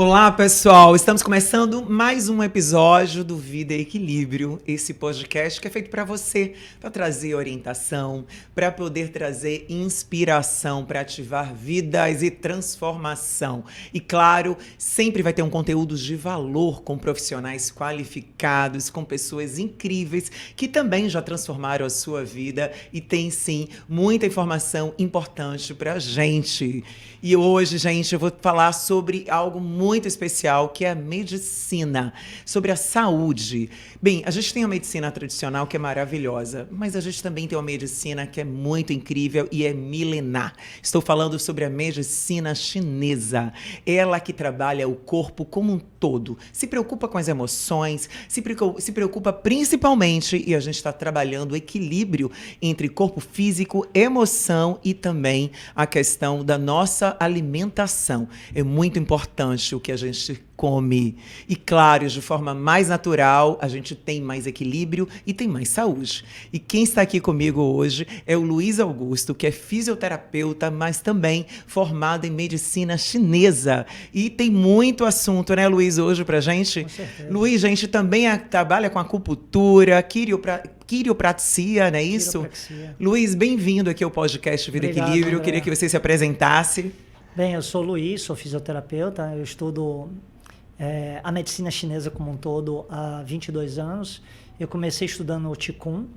Olá, pessoal! Estamos começando mais um episódio do Vida e Equilíbrio, esse podcast que é feito para você, para trazer orientação, para poder trazer inspiração, para ativar vidas e transformação. E claro, sempre vai ter um conteúdo de valor com profissionais qualificados, com pessoas incríveis que também já transformaram a sua vida e tem sim muita informação importante para a gente. E hoje, gente, eu vou falar sobre algo muito especial, que é a medicina, sobre a saúde. Bem, a gente tem a medicina tradicional, que é maravilhosa, mas a gente também tem uma medicina que é muito incrível e é milenar. Estou falando sobre a medicina chinesa. Ela que trabalha o corpo como um todo, se preocupa com as emoções, se preocupa principalmente, e a gente está trabalhando o equilíbrio entre corpo físico, emoção e também a questão da nossa alimentação. É muito importante o que a gente come. E claro, de forma mais natural, a gente tem mais equilíbrio e tem mais saúde. E quem está aqui comigo hoje é o Luiz Augusto, que é fisioterapeuta, mas também formado em medicina chinesa. E tem muito assunto, né, Luiz, hoje pra gente? Com certeza. Luiz, a gente também trabalha com acupuntura, quiropraxia, não é isso? Quiropraxia. Luiz, bem-vindo aqui ao podcast Vida e Obrigado, Equilíbrio. Eu André. queria que você se apresentasse. Bem, eu sou o Luiz, sou fisioterapeuta, eu estudo a medicina chinesa como um todo há 22 anos. Eu comecei estudando o Qigong,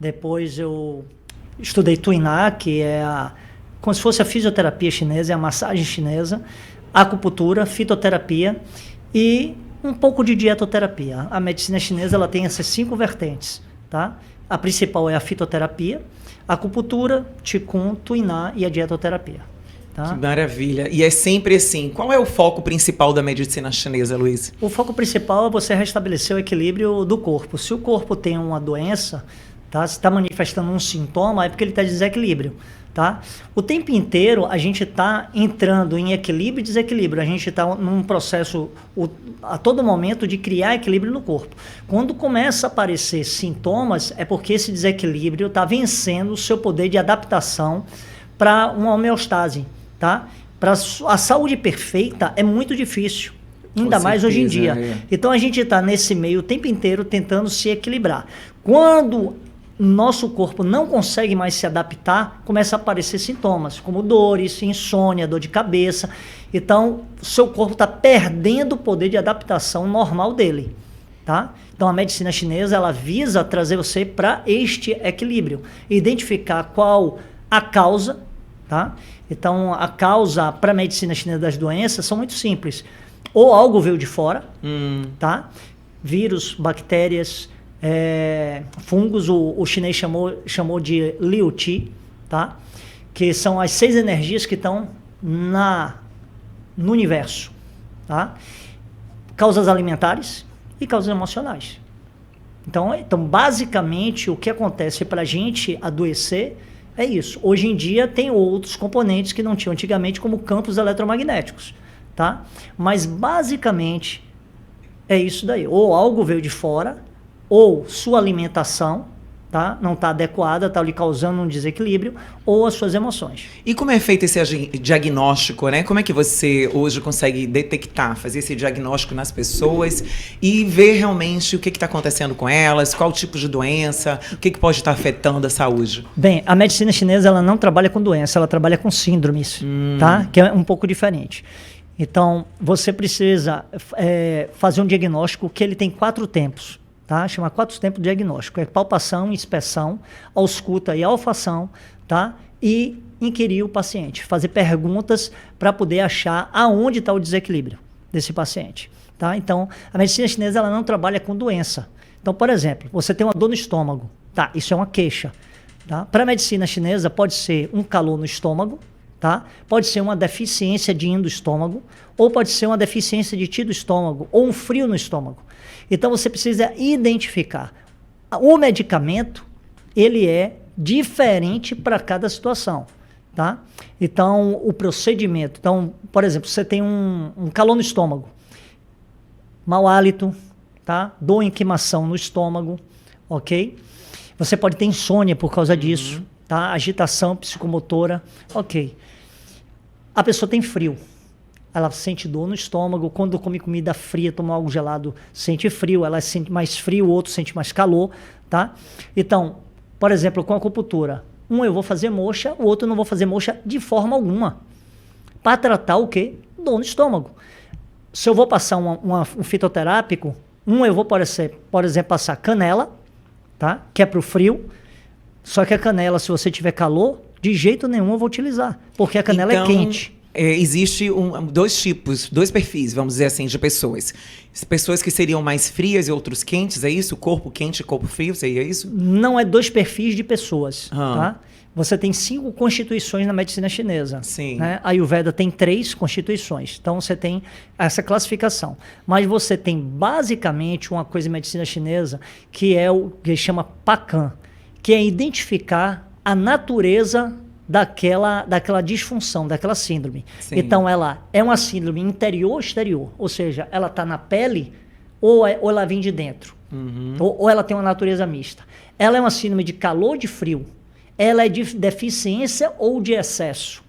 depois eu estudei Tuiná, que é como se fosse a fisioterapia chinesa, é a massagem chinesa, acupuntura, fitoterapia e um pouco de dietoterapia. A medicina chinesa ela tem essas 5 vertentes, tá? A principal é a fitoterapia, a acupuntura, Qigong, Tuiná e a dietoterapia. Tá? Que maravilha. E é sempre assim. Qual é o foco principal da medicina chinesa, Luiz? O foco principal é você restabelecer o equilíbrio do corpo. Se o corpo tem uma doença, tá? Se está manifestando um sintoma, é porque ele está em desequilíbrio. Tá? O tempo inteiro a gente está entrando em equilíbrio e desequilíbrio. A gente está num processo a todo momento de criar equilíbrio no corpo. Quando começa a aparecer sintomas, é porque esse desequilíbrio está vencendo o seu poder de adaptação para uma homeostase. Tá? Para a saúde perfeita é muito difícil, ainda mais hoje em dia. É. Então a gente está nesse meio o tempo inteiro tentando se equilibrar. Quando nosso corpo não consegue mais se adaptar, começa a aparecer sintomas, como dores, insônia, dor de cabeça. Então o seu corpo está perdendo o poder de adaptação normal dele. Tá? Então a medicina chinesa ela visa trazer você para este equilíbrio, identificar qual a causa. Tá? Então, a causa para a medicina chinesa das doenças são muito simples. Ou algo veio de fora, tá? Vírus, bactérias, fungos, o chinês chamou de Liu Qi, tá? Que são as 6 energias que estão no universo. Tá? Causas alimentares e causas emocionais. Então, basicamente, o que acontece para a gente adoecer é isso. Hoje em dia tem outros componentes que não tinham antigamente, como campos eletromagnéticos, tá? Mas basicamente é isso daí. Ou algo veio de fora, ou sua alimentação, tá? Não está adequada, está lhe causando um desequilíbrio, ou as suas emoções. E como é feito esse diagnóstico, né? Como é que você hoje consegue detectar, fazer esse diagnóstico nas pessoas e ver realmente o que está acontecendo com elas, qual tipo de doença, o que pode estar afetando a saúde? Bem, a medicina chinesa ela não trabalha com doença, ela trabalha com síndromes, tá? Que é um pouco diferente. Então, você precisa fazer um diagnóstico que ele tem 4 tempos. Tá? Chama 4 tempos de diagnóstico. É palpação, inspeção, ausculta e olfação, tá? E inquirir o paciente, fazer perguntas para poder achar aonde está o desequilíbrio desse paciente. Tá? Então, a medicina chinesa ela não trabalha com doença. Então, por exemplo, você tem uma dor no estômago. Tá? Isso é uma queixa. Tá? Para a medicina chinesa, pode ser um calor no estômago, tá? Pode ser uma deficiência de yin do estômago, ou pode ser uma deficiência de qi do estômago, ou um frio no estômago. Então você precisa identificar. O medicamento, ele é diferente para cada situação, tá? Então, o procedimento. Então, por exemplo, você tem um calor no estômago, mau hálito, tá? Dor em queimação no estômago, ok? Você pode ter insônia por causa disso, tá? Agitação psicomotora, ok. A pessoa tem frio. ela sente dor no estômago. Quando come comida fria, toma algo gelado, sente frio. Ela sente mais frio, o outro sente mais calor, tá? Então, por exemplo, com a acupuntura, eu vou fazer moxa, o outro não vou fazer moxa de forma alguma. Para tratar o quê? Dor no estômago. Se eu vou passar um fitoterápico, eu vou, por exemplo, passar canela, tá? Que é para o frio. Só que a canela, se você tiver calor, de jeito nenhum eu vou utilizar, porque a canela é quente. Existe dois perfis, vamos dizer assim, de pessoas. Pessoas que seriam mais frias e outros quentes, é isso? Corpo quente e corpo frio, seria isso? Não é 2 perfis de pessoas, tá? Você tem 5 constituições na medicina chinesa. Sim. Né? A Ayurveda tem 3 constituições. Então, você tem essa classificação. Mas você tem, basicamente, uma coisa em medicina chinesa que é o que chama Pakan, que é identificar a natureza daquela disfunção, daquela síndrome. Sim. Então, ela é uma síndrome interior ou exterior. Ou seja, ela está na pele ou ela vem de dentro. Ou ela tem uma natureza mista. Ela é uma síndrome de calor ou de frio. Ela é de deficiência ou de excesso.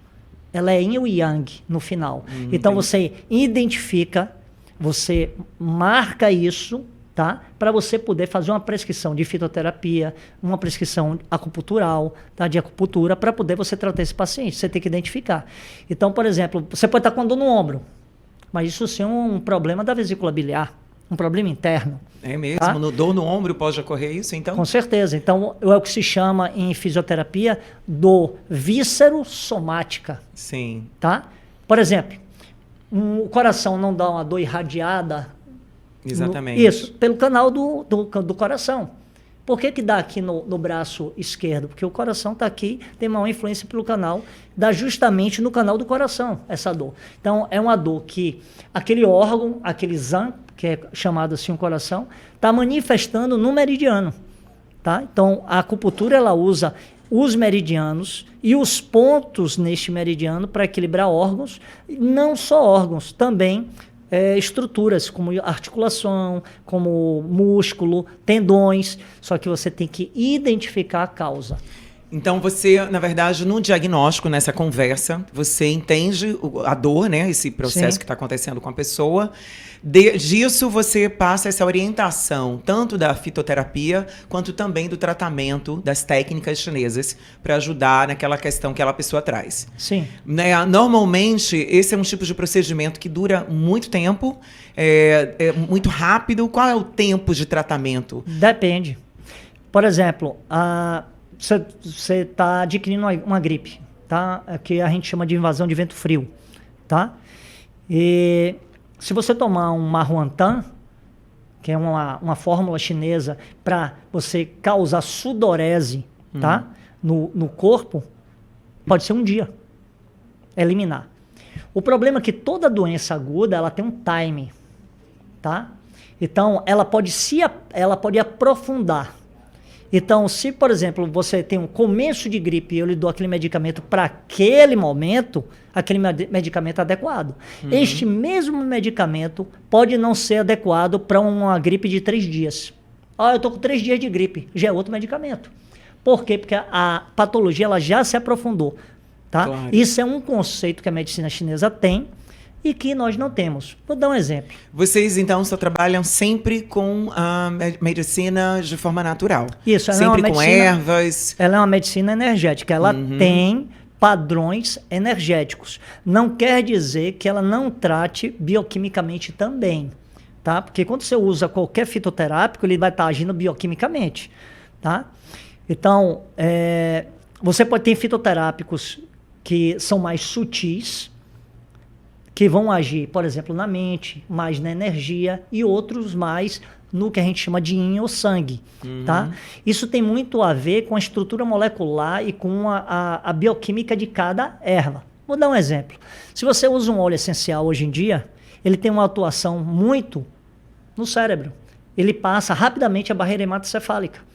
Ela é yin ou yang no final. Então, você identifica, você marca isso, tá? Para você poder fazer uma prescrição de fitoterapia, uma prescrição acupuntural, tá? De acupuntura, para poder você tratar esse paciente. Você tem que identificar. Então, por exemplo, você pode estar com dor no ombro, mas isso sim é um problema da vesícula biliar, um problema interno. É mesmo? Tá? Dor no ombro pode ocorrer isso, então? Com certeza. Então, é o que se chama em fisioterapia dor víscero-somática. Sim. Tá? Por exemplo, o coração não dá uma dor irradiada. Exatamente. Isso, pelo canal do coração. Por que dá aqui no braço esquerdo? Porque o coração está aqui, tem uma influência pelo canal, dá justamente no canal do coração essa dor. Então, é uma dor que aquele órgão, aquele zan, que é chamado assim o coração, está manifestando no meridiano. Tá? Então, a acupuntura ela usa os meridianos e os pontos neste meridiano para equilibrar órgãos, não só órgãos, também estruturas como articulação, como músculo, tendões, só que você tem que identificar a causa. Então você, na verdade, no diagnóstico, nessa conversa, você entende a dor, né? Esse processo Sim. que está acontecendo com a pessoa. Disso você passa essa orientação, tanto da fitoterapia, quanto também do tratamento das técnicas chinesas, para ajudar naquela questão que aquela pessoa traz. Sim. Né? Normalmente, esse é um tipo de procedimento que dura muito tempo, é muito rápido. Qual é o tempo de tratamento? Depende. Por exemplo, você está adquirindo uma gripe, tá? Que a gente chama de invasão de vento frio, tá? E se você tomar um Maruantan, que é uma fórmula chinesa para você causar sudorese, tá? No corpo, pode ser um dia. Eliminar. O problema é que toda doença aguda, ela tem um time, tá? Então, ela pode aprofundar. Então, se, por exemplo, você tem um começo de gripe e eu lhe dou aquele medicamento para aquele momento, aquele medicamento é adequado. Este mesmo medicamento pode não ser adequado para uma gripe de 3 dias. Eu estou com 3 dias de gripe, já é outro medicamento. Por quê? Porque a patologia ela já se aprofundou. Tá? Claro. Isso é um conceito que a medicina chinesa tem e que nós não temos. Vou dar um exemplo. Vocês, então, só trabalham sempre com a medicina de forma natural? Isso. Ela sempre é uma com medicina, ervas? Ela é uma medicina energética. Ela tem padrões energéticos. Não quer dizer que ela não trate bioquimicamente também. Tá? Porque quando você usa qualquer fitoterápico, ele vai estar agindo bioquimicamente. Tá? Então, você pode ter fitoterápicos que são mais sutis, que vão agir, por exemplo, na mente, mais na energia, e outros mais no que a gente chama de yin ou sangue. Tá? Isso tem muito a ver com a estrutura molecular e com a bioquímica de cada erva. Vou dar um exemplo. Se você usa um óleo essencial hoje em dia, ele tem uma atuação muito no cérebro. Ele passa rapidamente a barreira hematocefálica.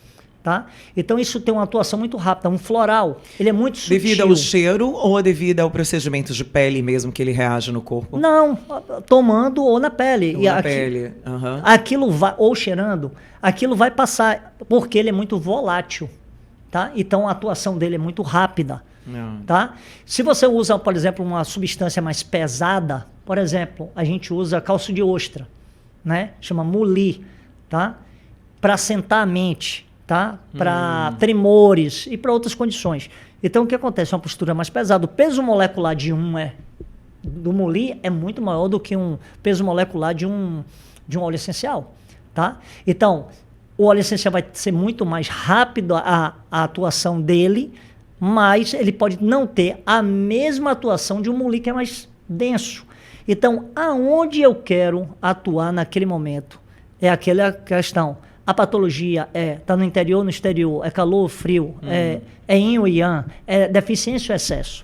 Tá? Então isso tem uma atuação muito rápida, um floral, ele é muito sutil. Devido ao cheiro ou devido ao procedimento de pele mesmo que ele reage no corpo? Não, tomando ou na pele. Ou na pele. Aquilo vai, ou cheirando, aquilo vai passar, porque ele é muito volátil. Tá? Então a atuação dele é muito rápida. Tá? Se você usa, por exemplo, uma substância mais pesada, Por exemplo, a gente usa calço de ostra, né? Chama muli, tá? Para assentar a mente, tá? Para tremores e para outras condições. Então, o que acontece? Uma postura mais pesada. O peso molecular do muli é muito maior do que um peso molecular de um óleo essencial, tá? Então, o óleo essencial vai ser muito mais rápido a atuação dele, mas ele pode não ter a mesma atuação de um muli que é mais denso. Então, aonde eu quero atuar naquele momento? É aquela questão. A patologia tá no interior, no exterior, é calor ou frio, é yin ou yang, é deficiência ou excesso.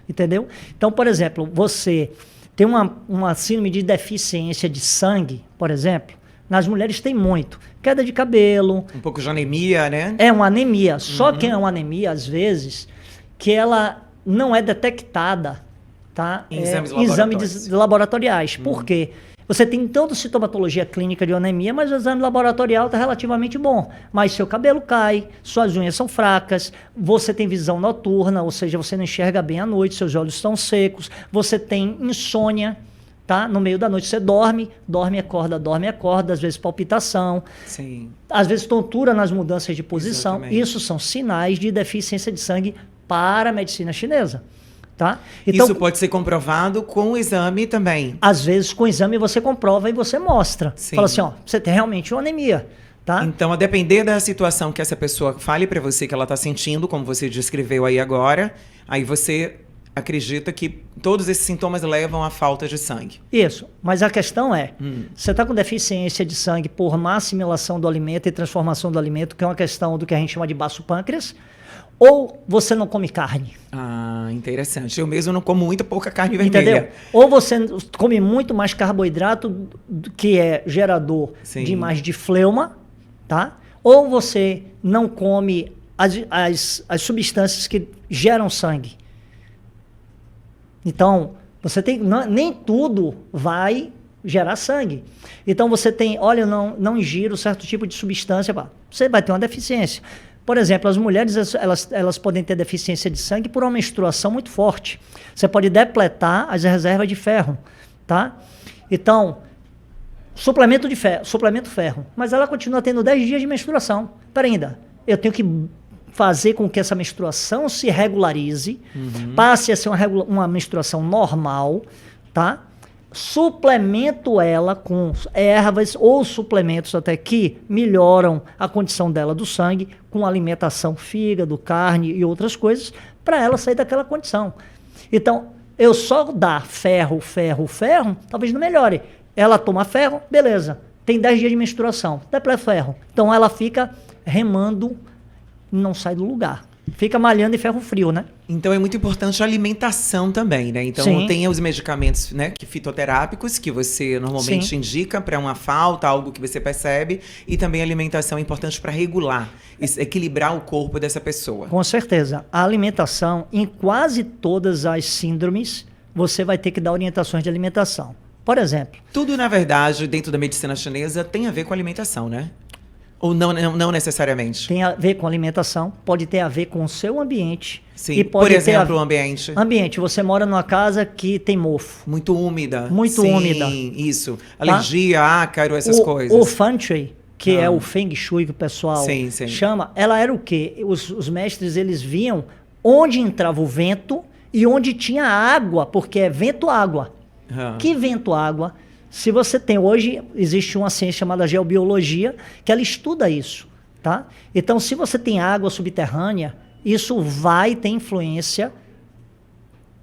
Entendeu? Então, por exemplo, você tem uma síndrome de deficiência de sangue, por exemplo, nas mulheres tem muito. Queda de cabelo. Um pouco de anemia, né? É uma anemia. Só que é uma anemia, às vezes, que ela não é detectada, tá? Em exames laboratoriais. Por quê? Você tem toda a sintomatologia clínica de anemia, mas o exame laboratorial está relativamente bom. Mas seu cabelo cai, suas unhas são fracas, você tem visão noturna, ou seja, você não enxerga bem à noite, seus olhos estão secos, você tem insônia, tá? No meio da noite você dorme, acorda, às vezes palpitação, Sim. Às vezes tontura nas mudanças de posição. Exatamente. Isso são sinais de deficiência de sangue para a medicina chinesa. Tá? Então, isso pode ser comprovado com o exame também. Às vezes, com o exame, você comprova e você mostra. Sim. Fala assim, ó, você tem realmente uma anemia. Tá? Então, a depender da situação que essa pessoa fale para você que ela está sentindo, como você descreveu aí agora, aí você acredita que todos esses sintomas levam à falta de sangue. Isso. Mas a questão é, você está com deficiência de sangue por má assimilação do alimento e transformação do alimento, que é uma questão do que a gente chama de baço pâncreas, ou você não come carne. Ah, interessante. Eu mesmo não como muito pouca carne vermelha. Entendeu? Ou você come muito mais carboidrato, que é gerador de mais de fleuma, tá? Ou você não come as substâncias que geram sangue. Então, você tem nem tudo vai gerar sangue. Então, você tem, olha, eu não ingiro certo tipo de substância, você vai ter uma deficiência. Por exemplo, as mulheres, elas podem ter deficiência de sangue por uma menstruação muito forte. Você pode depletar as reservas de ferro, tá? Então, suplemento ferro. Mas ela continua tendo 10 dias de menstruação. Pera ainda, eu tenho que fazer com que essa menstruação se regularize, passe a ser uma menstruação normal, tá? Suplemento ela com ervas ou suplementos até que melhoram a condição dela do sangue, com alimentação, fígado, carne e outras coisas, para ela sair daquela condição. Então, eu só dar ferro, talvez não melhore. Ela toma ferro, beleza, tem 10 dias de menstruação, depleta ferro. Então, ela fica remando, não sai do lugar. Fica malhando em ferro frio, né? Então é muito importante a alimentação também, né? Então tem os medicamentos, né, fitoterápicos que você normalmente indica para uma falta, algo que você percebe, e também a alimentação é importante para regular, equilibrar o corpo dessa pessoa. Com certeza. A alimentação, em quase todas as síndromes, você vai ter que dar orientações de alimentação. Por exemplo... Tudo, na verdade, dentro da medicina chinesa tem a ver com alimentação, né? Ou não necessariamente? Tem a ver com alimentação, pode ter a ver com o seu ambiente. Sim, e pode por exemplo, o ambiente. Ambiente, você mora numa casa que tem mofo. Muito úmida. Muito úmida. Sim, isso. Alergia, ácaro, essas coisas. O Feng Shui, que é o Feng Shui que o pessoal chama, ela era o quê? Os mestres, eles viam onde entrava o vento e onde tinha água, porque é vento-água. Que vento-água? Se você tem hoje, existe uma ciência chamada geobiologia, que ela estuda isso, tá? Então, se você tem água subterrânea, isso vai ter influência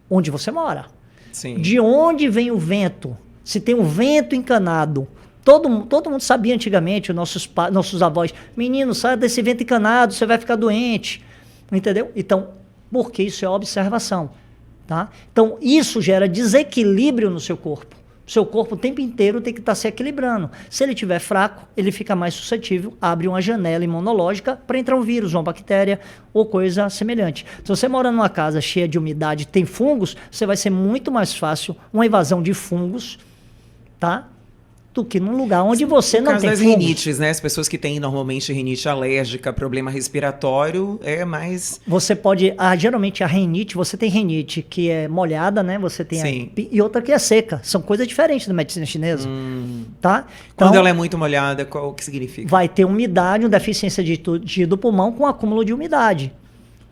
onde você mora. Sim. De onde vem o vento? Se tem um vento encanado, todo mundo sabia antigamente, nossos avós, menino, sai desse vento encanado, você vai ficar doente, entendeu? Então, porque isso é observação, tá? Então, isso gera desequilíbrio no seu corpo. Seu corpo o tempo inteiro tem que estar se equilibrando. Se ele estiver fraco, ele fica mais suscetível, abre uma janela imunológica para entrar um vírus, uma bactéria ou coisa semelhante. Se você mora numa casa cheia de umidade, tem fungos, você vai ser muito mais fácil uma invasão de fungos, tá? do que num lugar onde você No não caso tem das fungos. rinites, né? As pessoas que têm normalmente rinite alérgica, problema respiratório, é mais... Você pode, geralmente a rinite, você tem rinite que é molhada, né? Você tem Sim. e outra que é seca. São coisas diferentes da medicina chinesa, tá? Quando Então, ela é muito molhada, qual o que significa? vai ter umidade, uma deficiência de do pulmão com acúmulo de umidade.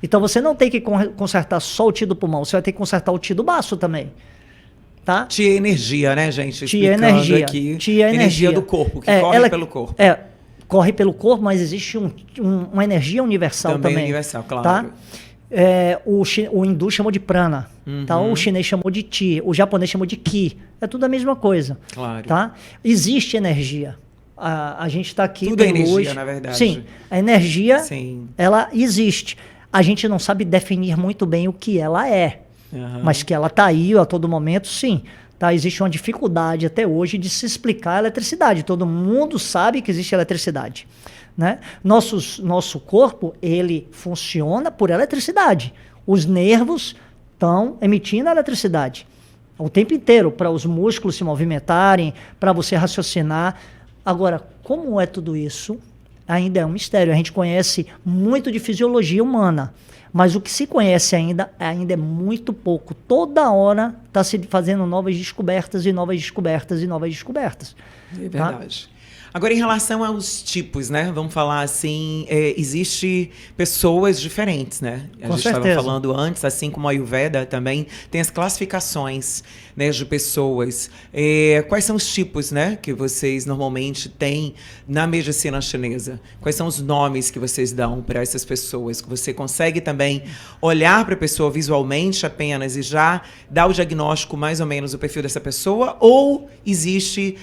Então você não tem que consertar só o TI do pulmão, você vai ter que consertar o TI do baço também. Tá? TI é energia, né, gente? TI é Explicando energia. aqui. TI é energia do corpo, que corre pelo corpo. Corre pelo corpo, mas existe uma energia universal também. Universal, claro. Tá? O hindu chamou de prana, tá? O chinês chamou de ti, o japonês chamou de ki. É tudo a mesma coisa. Claro. Tá? Existe energia. A gente está aqui. Tudo é tem energia, luz. na verdade. Sim, a energia, Sim. ela existe. A gente não sabe definir muito bem o que ela é. Mas que ela está aí a todo momento, sim. Tá? Existe uma dificuldade até hoje de se explicar a eletricidade. Todo mundo sabe que existe eletricidade. Né? Nosso corpo, ele funciona por eletricidade. Os nervos estão emitindo a eletricidade o tempo inteiro para os músculos se movimentarem, para você raciocinar. Agora, como é tudo isso? Ainda é um mistério. A gente conhece muito de fisiologia humana, mas o que se conhece ainda é muito pouco. Toda hora está se fazendo novas descobertas e novas descobertas e novas descobertas. É verdade. Tá? Agora, em relação aos tipos, né? Vamos falar assim, existe pessoas diferentes, né? A gente estava falando antes, assim como a Ayurveda também tem as classificações, né, de pessoas. Quais são os tipos, né, que vocês normalmente têm na medicina chinesa? Quais são os nomes que vocês dão para essas pessoas? Que você consegue também olhar para a pessoa visualmente apenas e já dar o diagnóstico mais ou menos do perfil dessa pessoa? Ou existe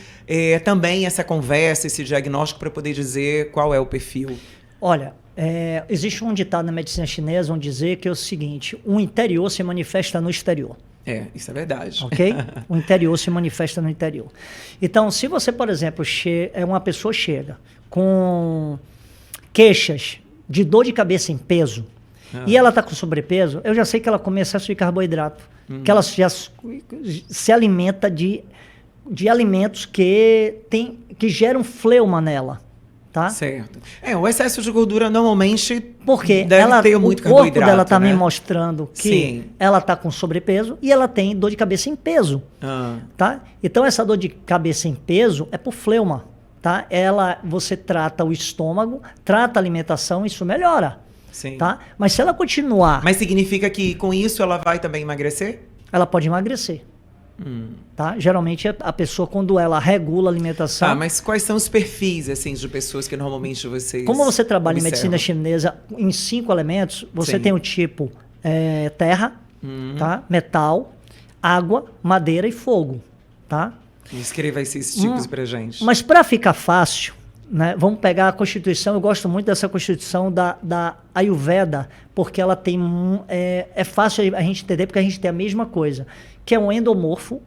também essa conversa, esse diagnóstico para poder dizer qual é o perfil? Olha, existe um ditado na medicina chinesa onde dizer que é o seguinte: o interior se manifesta no exterior. Isso é verdade. Ok? O interior se manifesta no interior. Então, se você, por exemplo, uma pessoa chega com queixas de dor de cabeça em peso, e ela está com sobrepeso, eu já sei que ela come excesso de carboidrato, que ela já se alimenta de alimentos que geram fleuma nela, tá? Certo. O excesso de gordura normalmente porque deve ter muito carboidrato, o corpo dela está né? me mostrando que ela está com sobrepeso e ela tem dor de cabeça em peso, tá? Então essa dor de cabeça em peso é por fleuma, tá? Você trata o estômago, trata a alimentação, isso melhora, tá? Mas se ela continuar... Mas significa que com isso ela vai também emagrecer? Ela pode emagrecer. Tá? Geralmente a pessoa, quando ela regula a alimentação... mas quais são os perfis assim, de pessoas que normalmente vocês Como você trabalha observam? em medicina chinesa em 5 elementos, você tem o tipo terra, tá? Metal, água, madeira e fogo. Tá? Escreva esses tipos pra gente. Mas para ficar fácil, né, vamos pegar a Constituição. Eu gosto muito dessa Constituição da Ayurveda, porque ela tem... É fácil a gente entender, porque a gente tem a mesma coisa, que é o endomorfo,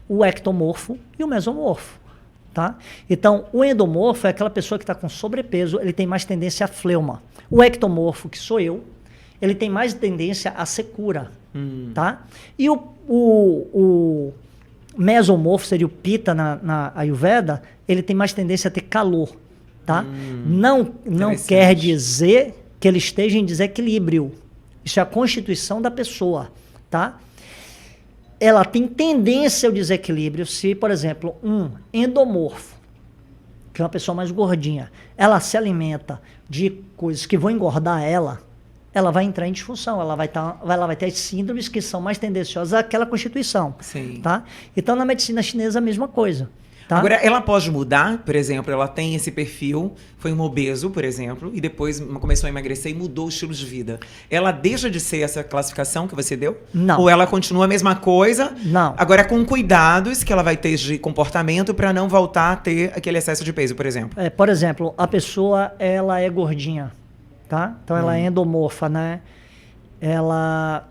o ectomorfo e o mesomorfo. Tá? Então, o endomorfo é aquela pessoa que está com sobrepeso, ele tem mais tendência a fleuma. O ectomorfo, que sou eu, ele tem mais tendência a secura. Tá? E o mesomorfo, seria o Pitta na Ayurveda, ele tem mais tendência a ter calor. Tá? Não quer dizer que ele esteja em desequilíbrio. Isso é a constituição da pessoa. Tá? Ela tem tendência ao desequilíbrio se, por exemplo, um endomorfo, que é uma pessoa mais gordinha, ela se alimenta de coisas que vão engordar ela vai entrar em disfunção, ela vai ter síndromes que são mais tendenciosas àquela constituição. Sim. Tá? Então, na medicina chinesa, a mesma coisa. Tá? Agora, ela pode mudar, por exemplo, ela tem esse perfil, foi um obeso, por exemplo, e depois começou a emagrecer e mudou o estilo de vida. Ela deixa de ser essa classificação que você deu? Não. Ou ela continua a mesma coisa? Não. Agora, com cuidados que ela vai ter de comportamento para não voltar a ter aquele excesso de peso, por exemplo. Por exemplo, a pessoa, ela é gordinha, tá? Então, ela é endomorfa, né? Ela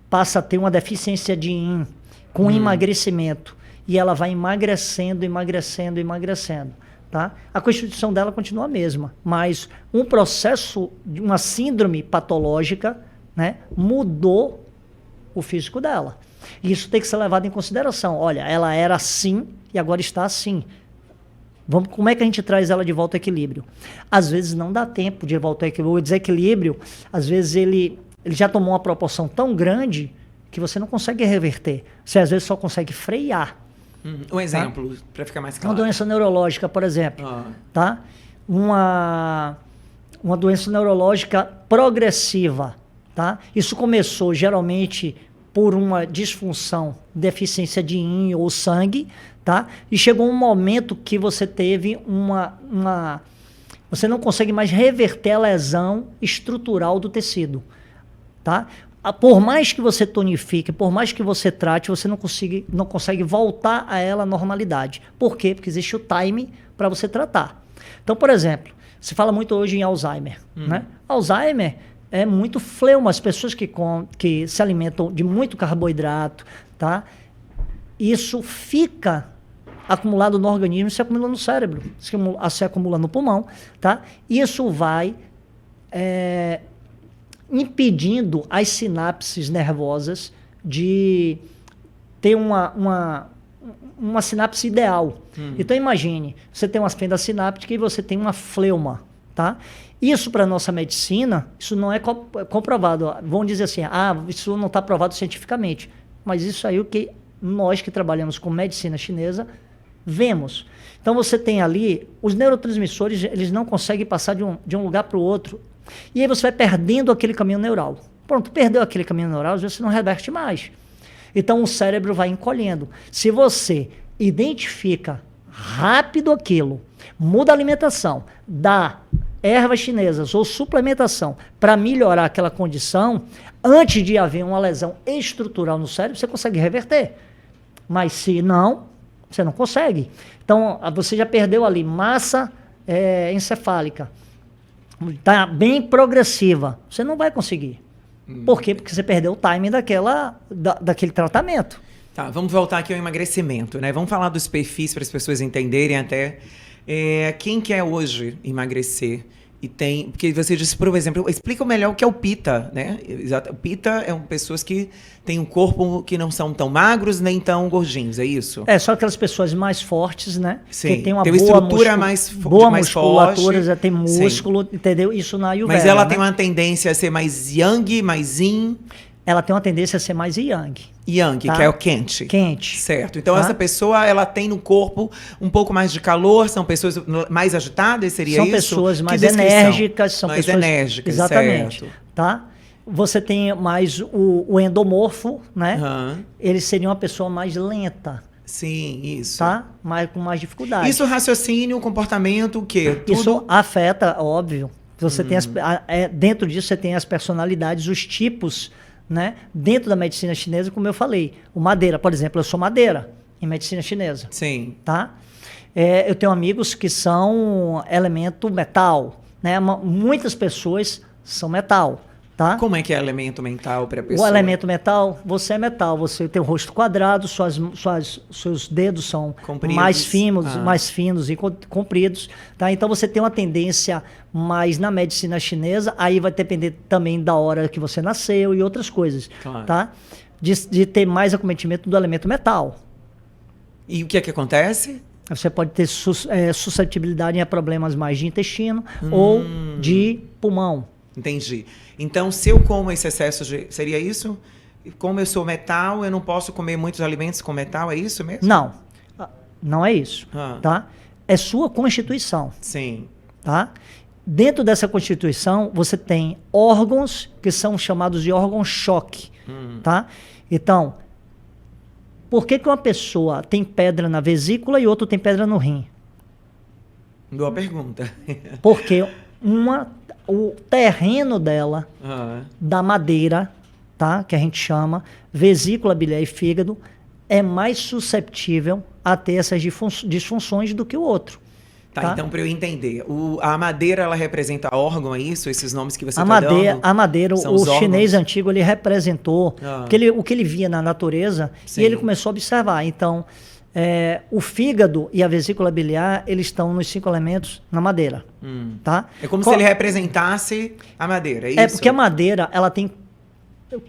passa a ter uma deficiência de yin com emagrecimento. E ela vai emagrecendo. Tá? A constituição dela continua a mesma, mas um processo, uma síndrome patológica, né, mudou o físico dela. E isso tem que ser levado em consideração. Olha, ela era assim e agora está assim. Como é que a gente traz ela de volta ao equilíbrio? Às vezes não dá tempo de voltar ao equilíbrio. O desequilíbrio, às vezes ele já tomou uma proporção tão grande que você não consegue reverter. Você às vezes só consegue frear. Um exemplo, para ficar mais claro. Uma doença neurológica, por exemplo. Tá? Uma doença neurológica progressiva. Tá? Isso começou geralmente por uma disfunção, deficiência de yin ou sangue, tá? E chegou um momento que você teve você não consegue mais reverter a lesão estrutural do tecido, tá? Por mais que você tonifique, por mais que você trate, você não consegue voltar a ela à normalidade. Por quê? Porque existe o time para você tratar. Então, por exemplo, se fala muito hoje em Alzheimer, né? Alzheimer é muito fleuma, as pessoas que se alimentam de muito carboidrato, tá? Isso fica acumulado no organismo, se acumula no cérebro, se acumula no pulmão, tá? Isso vai impedindo as sinapses nervosas de ter uma sinapse ideal. Então imagine, você tem uma fenda sináptica e você tem uma fleuma, tá? Isso para a nossa medicina, isso não é comprovado. Vão dizer assim, isso não está provado cientificamente. Mas isso aí é o que nós que trabalhamos com medicina chinesa vemos. Então você tem ali, os neurotransmissores, eles não conseguem passar de um lugar para o outro. E aí você vai perdendo aquele caminho neural. Pronto, perdeu aquele caminho neural, às vezes você não reverte mais. Então o cérebro vai encolhendo. Se você identifica rápido aquilo, muda a alimentação, dá ervas chinesas ou suplementação para melhorar aquela condição, antes de haver uma lesão estrutural no cérebro, você consegue reverter. Mas se não, você não consegue. Então, você já perdeu ali massa encefálica. Está bem progressiva. Você não vai conseguir. Por quê? Porque você perdeu o timing daquele tratamento. Tá, vamos voltar aqui ao emagrecimento, né? Vamos falar dos perfis para as pessoas entenderem até quem quer hoje emagrecer. Porque você disse, por exemplo, explica melhor o que é o Pitta, né? O Pitta pessoas que têm um corpo que não são tão magros nem tão gordinhos, é isso? Só aquelas pessoas mais fortes, né? Sim, que tem uma estrutura mais musculatura, forte. Já tem músculo, sim. Entendeu? Isso na Ayurveda. Mas ela tem uma tendência a ser mais yang, mais yin. Ela tem uma tendência a ser mais yang. Yang, tá? Que é o quente. Quente. Certo. Então, essa pessoa, ela tem no corpo um pouco mais de calor, são pessoas mais agitadas, seria são isso? São pessoas mais enérgicas. São mais pessoas, enérgicas, exatamente. Certo. Tá? Você tem mais o endomorfo, né? Ele seria uma pessoa mais lenta. Sim, isso. Tá? Com mais dificuldade. Isso, raciocínio, comportamento, o quê? Tudo? Isso afeta, óbvio. Você tem dentro disso, você tem as personalidades, os tipos, né? Dentro da medicina chinesa, como eu falei, o madeira, por exemplo, eu sou madeira em medicina chinesa. Sim. Tá? Eu tenho amigos que são elemento metal, né? Muitas pessoas são metal, tá? Como é que é elemento mental para a pessoa? O elemento metal, você é metal, você tem o rosto quadrado, seus dedos são compridos. mais finos e compridos, tá? Então você tem uma tendência mais na medicina chinesa, aí vai depender também da hora que você nasceu e outras coisas, claro. Tá? De ter mais acometimento do elemento metal. E o que é que acontece? Você pode ter suscetibilidade a problemas mais de intestino ou de pulmão. Entendi. Então, se eu como esse excesso de... Seria isso? Como eu sou metal, eu não posso comer muitos alimentos com metal, é isso mesmo? Não. Não é isso. Tá? É sua constituição. Sim. Tá? Dentro dessa constituição, você tem órgãos que são chamados de órgão-choque. Tá? Então, por que uma pessoa tem pedra na vesícula e outro tem pedra no rim? Boa pergunta. Porque o terreno dela, da madeira, tá? Que a gente chama, vesícula biliar e fígado, é mais susceptível a ter essas disfunções do que o outro. Tá? Então, para eu entender, a madeira, ela representa órgão, é isso? Esses nomes que você está dando? A madeira, o chinês órgãos? Antigo, ele representou o que ele via na natureza. Sim. E ele começou a observar. Então, o fígado e a vesícula biliar, eles estão nos 5 elementos na madeira. Tá? É como se ele representasse a madeira, é isso? Porque a madeira, ela tem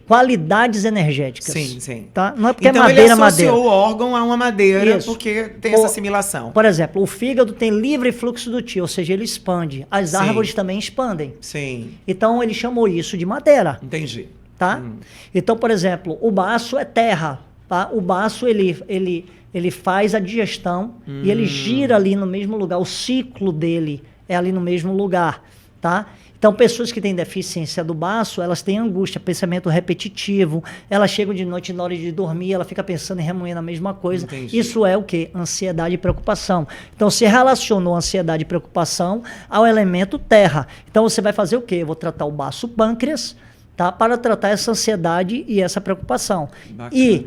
qualidades energéticas. Sim, sim. Tá? Não é porque então é madeira, ele associou madeira. o órgão a uma madeira Isso. porque tem essa assimilação. Por exemplo, o fígado tem livre fluxo do chi, ou seja, ele expande. As Sim. árvores também expandem. Sim, Então ele chamou isso de madeira. entendi. Tá? Então, por exemplo, o baço é terra. Tá? O baço ele faz a digestão e ele gira ali no mesmo lugar. O ciclo dele é ali no mesmo lugar. Tá? Então, pessoas que têm deficiência do baço, elas têm angústia, pensamento repetitivo, elas chegam de noite na hora de dormir, ela fica pensando em remoer na mesma coisa. Entendi. Isso é o quê? Ansiedade e preocupação. Então, se relacionou ansiedade e preocupação ao elemento terra. Então, você vai fazer o quê? Eu vou tratar o baço pâncreas, tá? Para tratar essa ansiedade e essa preocupação. Bacana. E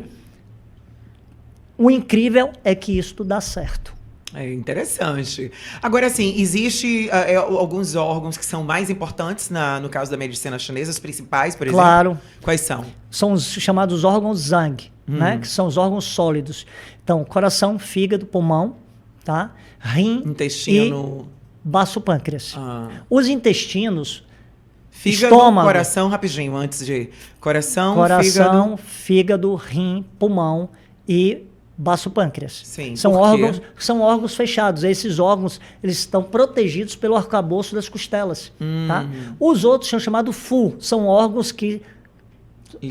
o incrível é que isso dá certo. É interessante. Agora, assim, existe alguns órgãos que são mais importantes no caso da medicina chinesa, os principais, por exemplo? Claro. Quais são? São os chamados órgãos Zhang, né? Que são os órgãos sólidos. Então, coração, fígado, pulmão, tá? Rim Intestino. e baço pâncreas. Ah. Os intestinos, Fígado, estômago. coração, rapidinho, antes de... Coração, fígado, rim, pulmão e baço pâncreas. Sim, São por quê? são órgãos fechados. Esses órgãos, eles estão protegidos pelo arcabouço das costelas, tá? Os outros são chamados Fu, são órgãos que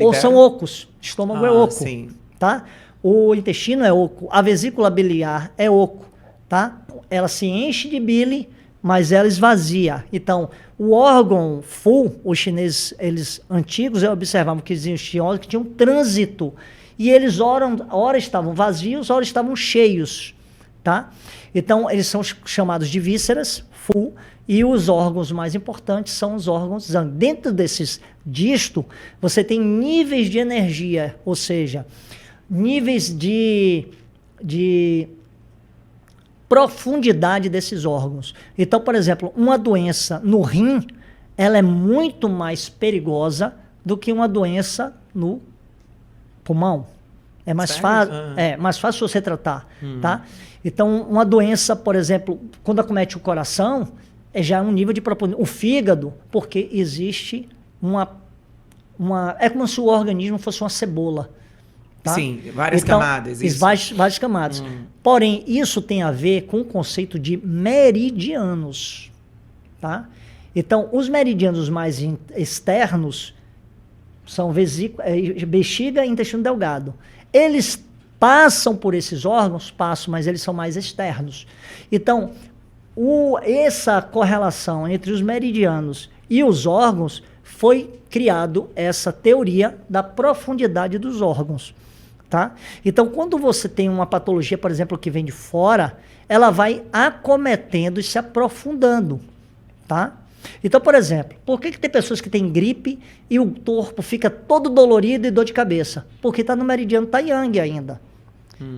ou são ocos. Estômago é oco, sim. tá? O intestino é oco, a vesícula biliar é oco, tá? Ela se enche de bile, mas ela esvazia. Então, o órgão Fu, os chineses, eles antigos, observavam que existiam órgãos que tinham trânsito. E eles, ora estavam vazios, ora estavam cheios, tá? Então, eles são chamados de vísceras, Fu, e os órgãos mais importantes são os órgãos Zhang. Dentro desses disto, você tem níveis de energia, ou seja, níveis de profundidade desses órgãos. Então, por exemplo, uma doença no rim, ela é muito mais perigosa do que uma doença no pulmão. É mais fácil, mais fácil você tratar, tá? Então, uma doença, por exemplo, quando acomete o coração, já é um nível de profundidade. O fígado, porque existe é como se o organismo fosse uma cebola. Tá? Sim, várias camadas. Isso. Várias camadas. Porém, isso tem a ver com o conceito de meridianos. Tá? Então, os meridianos mais externos são bexiga e intestino delgado. Eles passam por esses órgãos? Passam, mas eles são mais externos. Então, essa correlação entre os meridianos e os órgãos foi criado essa teoria da profundidade dos órgãos. Tá? Então, quando você tem uma patologia, por exemplo, que vem de fora, ela vai acometendo e se aprofundando. Tá? Então, por exemplo, por que tem pessoas que têm gripe e o corpo fica todo dolorido e dor de cabeça? Porque está no meridiano Taiyang ainda.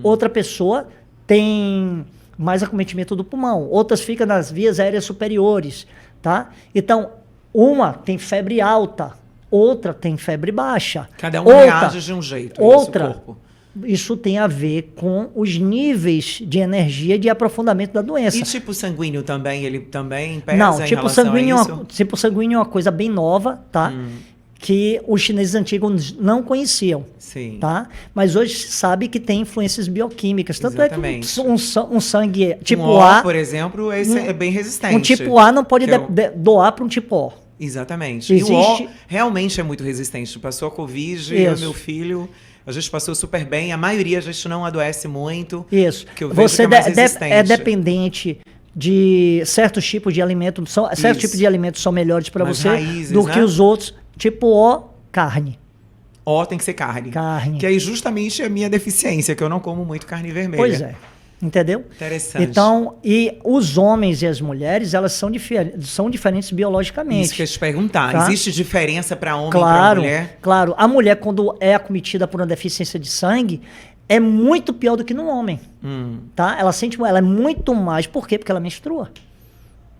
Outra pessoa tem mais acometimento do pulmão, outras ficam nas vias aéreas superiores. Tá? Então, uma tem febre alta, outra tem febre baixa. Cada um reage de um jeito. Outra, isso tem a ver com os níveis de energia de aprofundamento da doença. E tipo sanguíneo também, ele também pesa Não, em tipo relação sanguíneo, a isso? tipo sanguíneo é uma coisa bem nova, tá? Que os chineses antigos não conheciam. Sim. Tá? Mas hoje se sabe que tem influências bioquímicas. Tanto Exatamente. É que um sangue tipo O, A, por exemplo, esse é bem resistente. um tipo A não pode doar para um tipo O. Exatamente. Existe... E o O realmente é muito resistente. Passou a Covid, o meu filho, a gente passou super bem. A maioria a gente não adoece muito. Isso. Que eu vejo Você que é mais resistente. é dependente de certos tipos de alimentos. Certos tipos de alimentos são melhores para você raízes, do né? que os outros. Tipo O, carne. O tem que ser carne. Carne. Que aí justamente é a minha deficiência, que eu não como muito carne vermelha. Pois é. Entendeu? Interessante. Então, e os homens e as mulheres, elas são diferentes biologicamente. Isso que eu ia te perguntar. Tá? Existe diferença para homem e para mulher? Claro. A mulher, quando é acometida por uma deficiência de sangue, é muito pior do que no homem. Tá? Ela é muito mais. Por quê? Porque ela menstrua.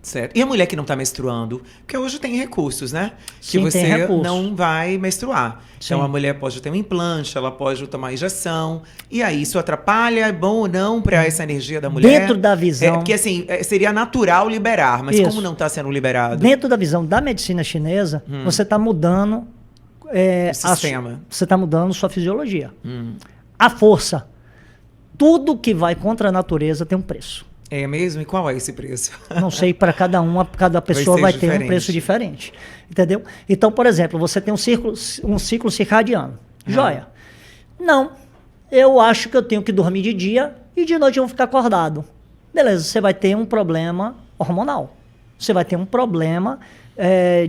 Certo. E a mulher que não está menstruando? Porque hoje tem recursos, né? Sim, que você tem recurso. não vai menstruar. Sim. Então a mulher pode ter um implante, ela pode tomar injeção. E aí isso atrapalha, é bom ou não para essa energia da mulher? Dentro da visão... Porque assim, seria natural liberar, mas Isso. como não está sendo liberado? Dentro da visão da medicina chinesa, você está mudando o sistema. Você está mudando sua fisiologia. A força. Tudo que vai contra a natureza tem um preço. É mesmo? E qual é esse preço? Não sei, para cada pessoa vai ter um preço diferente. Entendeu? Então, por exemplo, você tem um ciclo circadiano. Joia. Não. Eu acho que eu tenho que dormir de dia e de noite eu vou ficar acordado. Beleza, você vai ter um problema hormonal. Você vai ter um problema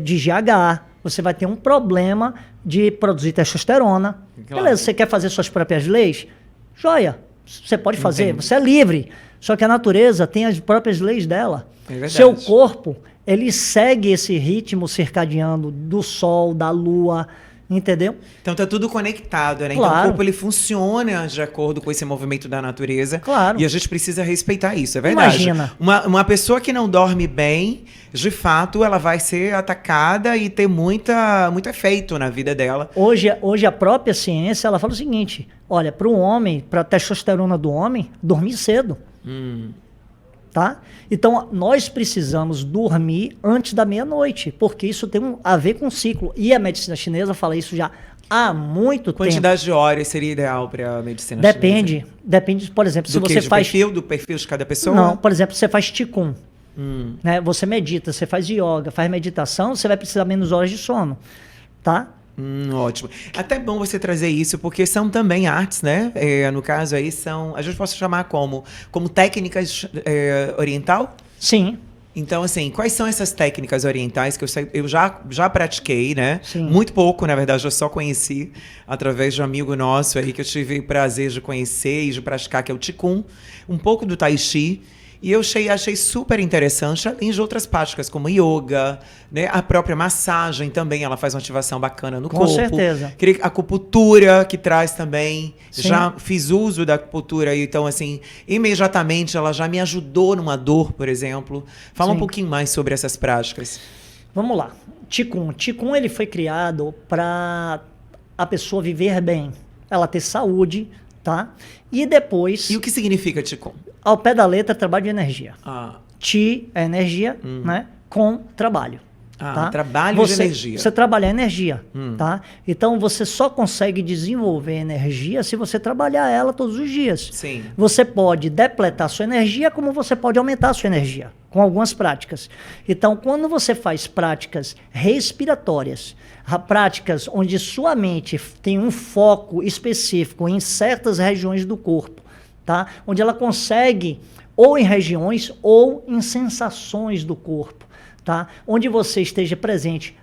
de GH. Você vai ter um problema de produzir testosterona. Claro. Beleza, você quer fazer suas próprias leis? Joia. Você pode fazer, você é livre. Só que a natureza tem as próprias leis dela. É verdade. Seu corpo, ele segue esse ritmo circadiano do sol, da lua, entendeu? Então tá tudo conectado, né? Claro. Então o corpo ele funciona de acordo com esse movimento da natureza. Claro. E a gente precisa respeitar isso, é verdade. Imagina. Uma pessoa que não dorme bem, de fato, ela vai ser atacada e ter muito efeito na vida dela. Hoje a própria ciência, ela fala o seguinte, olha, para o homem, para a testosterona do homem, dormir cedo. Tá? Então, nós precisamos dormir antes da meia-noite, porque isso tem a ver com o ciclo. E a medicina chinesa fala isso já há muito tempo. Quantidade de horas seria ideal para a medicina chinesa? Depende, por exemplo, se você faz... Do perfil de cada pessoa? Não, por exemplo, você faz Qigong, né? Você medita, você faz yoga, faz meditação, você vai precisar menos horas de sono, tá? Ótimo. Até bom você trazer isso, porque são também artes, né? No caso aí são, a gente pode chamar como técnicas oriental? Sim. Então, assim, quais são essas técnicas orientais que eu já pratiquei, né? Sim. Muito pouco, na verdade, eu só conheci através de um amigo nosso aí que eu tive o prazer de conhecer e de praticar, que é o Qigong, um pouco do Tai Chi. E eu achei super interessante, além de outras práticas, como yoga, né? A própria massagem também, ela faz uma ativação bacana no corpo. Com certeza. A acupuntura, que traz também. Sim. Já fiz uso da acupuntura, então, assim, imediatamente ela já me ajudou numa dor, por exemplo. Fala um pouquinho mais sobre essas práticas. Vamos lá. Qigong, ele foi criado para a pessoa viver bem, ela ter saúde, tá? E depois... E o que significa Qigong? Ao pé da letra, trabalho de energia. Ah. Qi é energia, né? Com trabalho. Tá? Trabalho de energia. Você trabalhar energia, tá? Então, você só consegue desenvolver energia se você trabalhar ela todos os dias. Sim. Você pode depletar sua energia, como você pode aumentar a sua energia, com algumas práticas. Então, quando você faz práticas respiratórias, práticas onde sua mente tem um foco específico em certas regiões do corpo, tá? Onde ela consegue, ou em regiões, ou em sensações do corpo, tá? Onde você esteja presente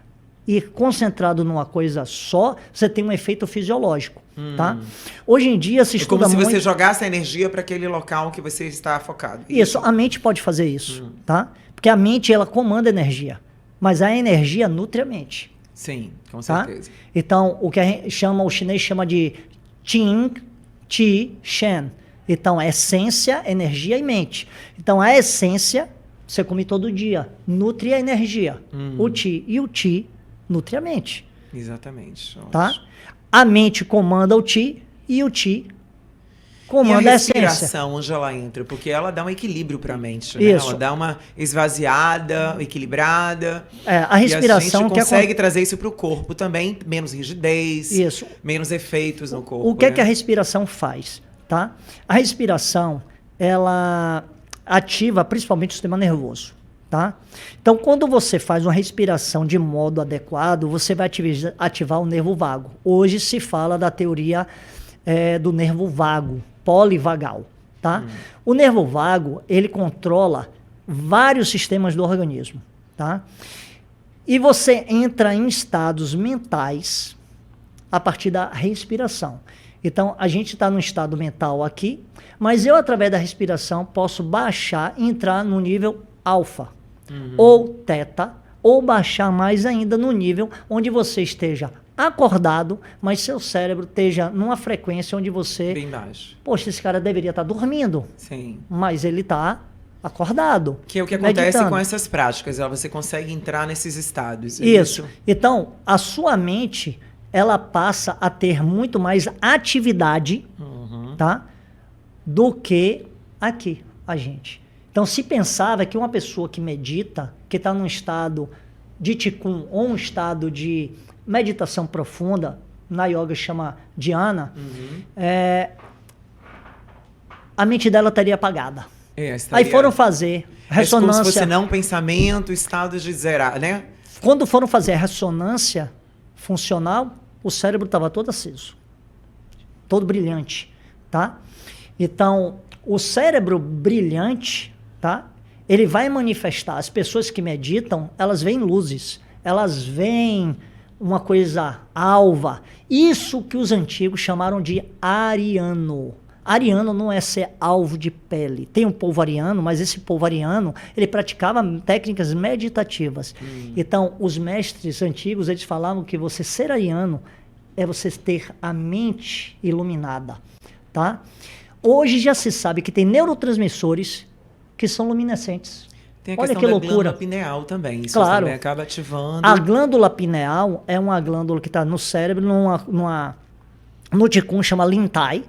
e concentrado numa coisa só, você tem um efeito fisiológico, tá? Hoje em dia se estuda muito... É como se você jogasse a energia para aquele local que você está focado. Isso, a mente pode fazer isso, tá? Porque a mente, ela comanda a energia, mas a energia nutre a mente. Sim, com tá? certeza. Então, o chinês chama de Qing, Qi, Shen. Então, essência, energia e mente. Então, a essência, você come todo dia, nutre a energia. O Qi e o Qi nutre a mente. Exatamente. Tá? A mente comanda o Qi e o Qi comanda a essência. E a respiração, onde ela entra? Porque ela dá um equilíbrio para a mente, né? Isso. Ela dá uma esvaziada, equilibrada. A respiração... E a gente consegue trazer isso para o corpo também, menos rigidez, isso. Menos efeitos no corpo. O que é que a respiração faz? Tá? A respiração, ela ativa principalmente o sistema nervoso. Tá? Então, quando você faz uma respiração de modo adequado, você vai ativar o nervo vago. Hoje se fala da teoria do nervo vago, polivagal. Tá? O nervo vago, ele controla vários sistemas do organismo. Tá? E você entra em estados mentais a partir da respiração. Então, a gente está num estado mental aqui, mas eu, através da respiração, posso baixar e entrar no nível alfa, ou teta, ou baixar mais ainda no nível onde você esteja acordado, mas seu cérebro esteja numa frequência onde você... Bem baixo. Poxa, esse cara deveria estar dormindo. Sim. Mas ele está acordado. Que é o que acontece meditando. Com essas práticas, você consegue entrar nesses estados. Isso. Então, a sua mente... ela passa a ter muito mais atividade, tá? Do que aqui, a gente. Então, se pensava que uma pessoa que medita, que está num estado de Tikkun ou um estado de meditação profunda, na yoga chama dhyana, a mente dela estaria apagada. Aí foram fazer ressonância. Como se fosse não pensamento, estado de zerar, né? Quando foram fazer a ressonância funcional, o cérebro estava todo aceso, todo brilhante, tá? Então, o cérebro brilhante, tá? Ele vai manifestar. As pessoas que meditam, elas veem luzes, elas veem uma coisa alva. Isso que os antigos chamaram de ariano. Ariano não é ser alvo de pele. Tem um povo ariano, mas esse povo ariano, ele praticava técnicas meditativas. Então, os mestres antigos, eles falavam que você ser ariano é você ter a mente iluminada, tá? Hoje já se sabe que tem neurotransmissores que são luminescentes. Tem a questão da glândula pineal também. Isso claro, também acaba ativando. A glândula pineal é uma glândula que está no cérebro, no Tikkun chama Lintai,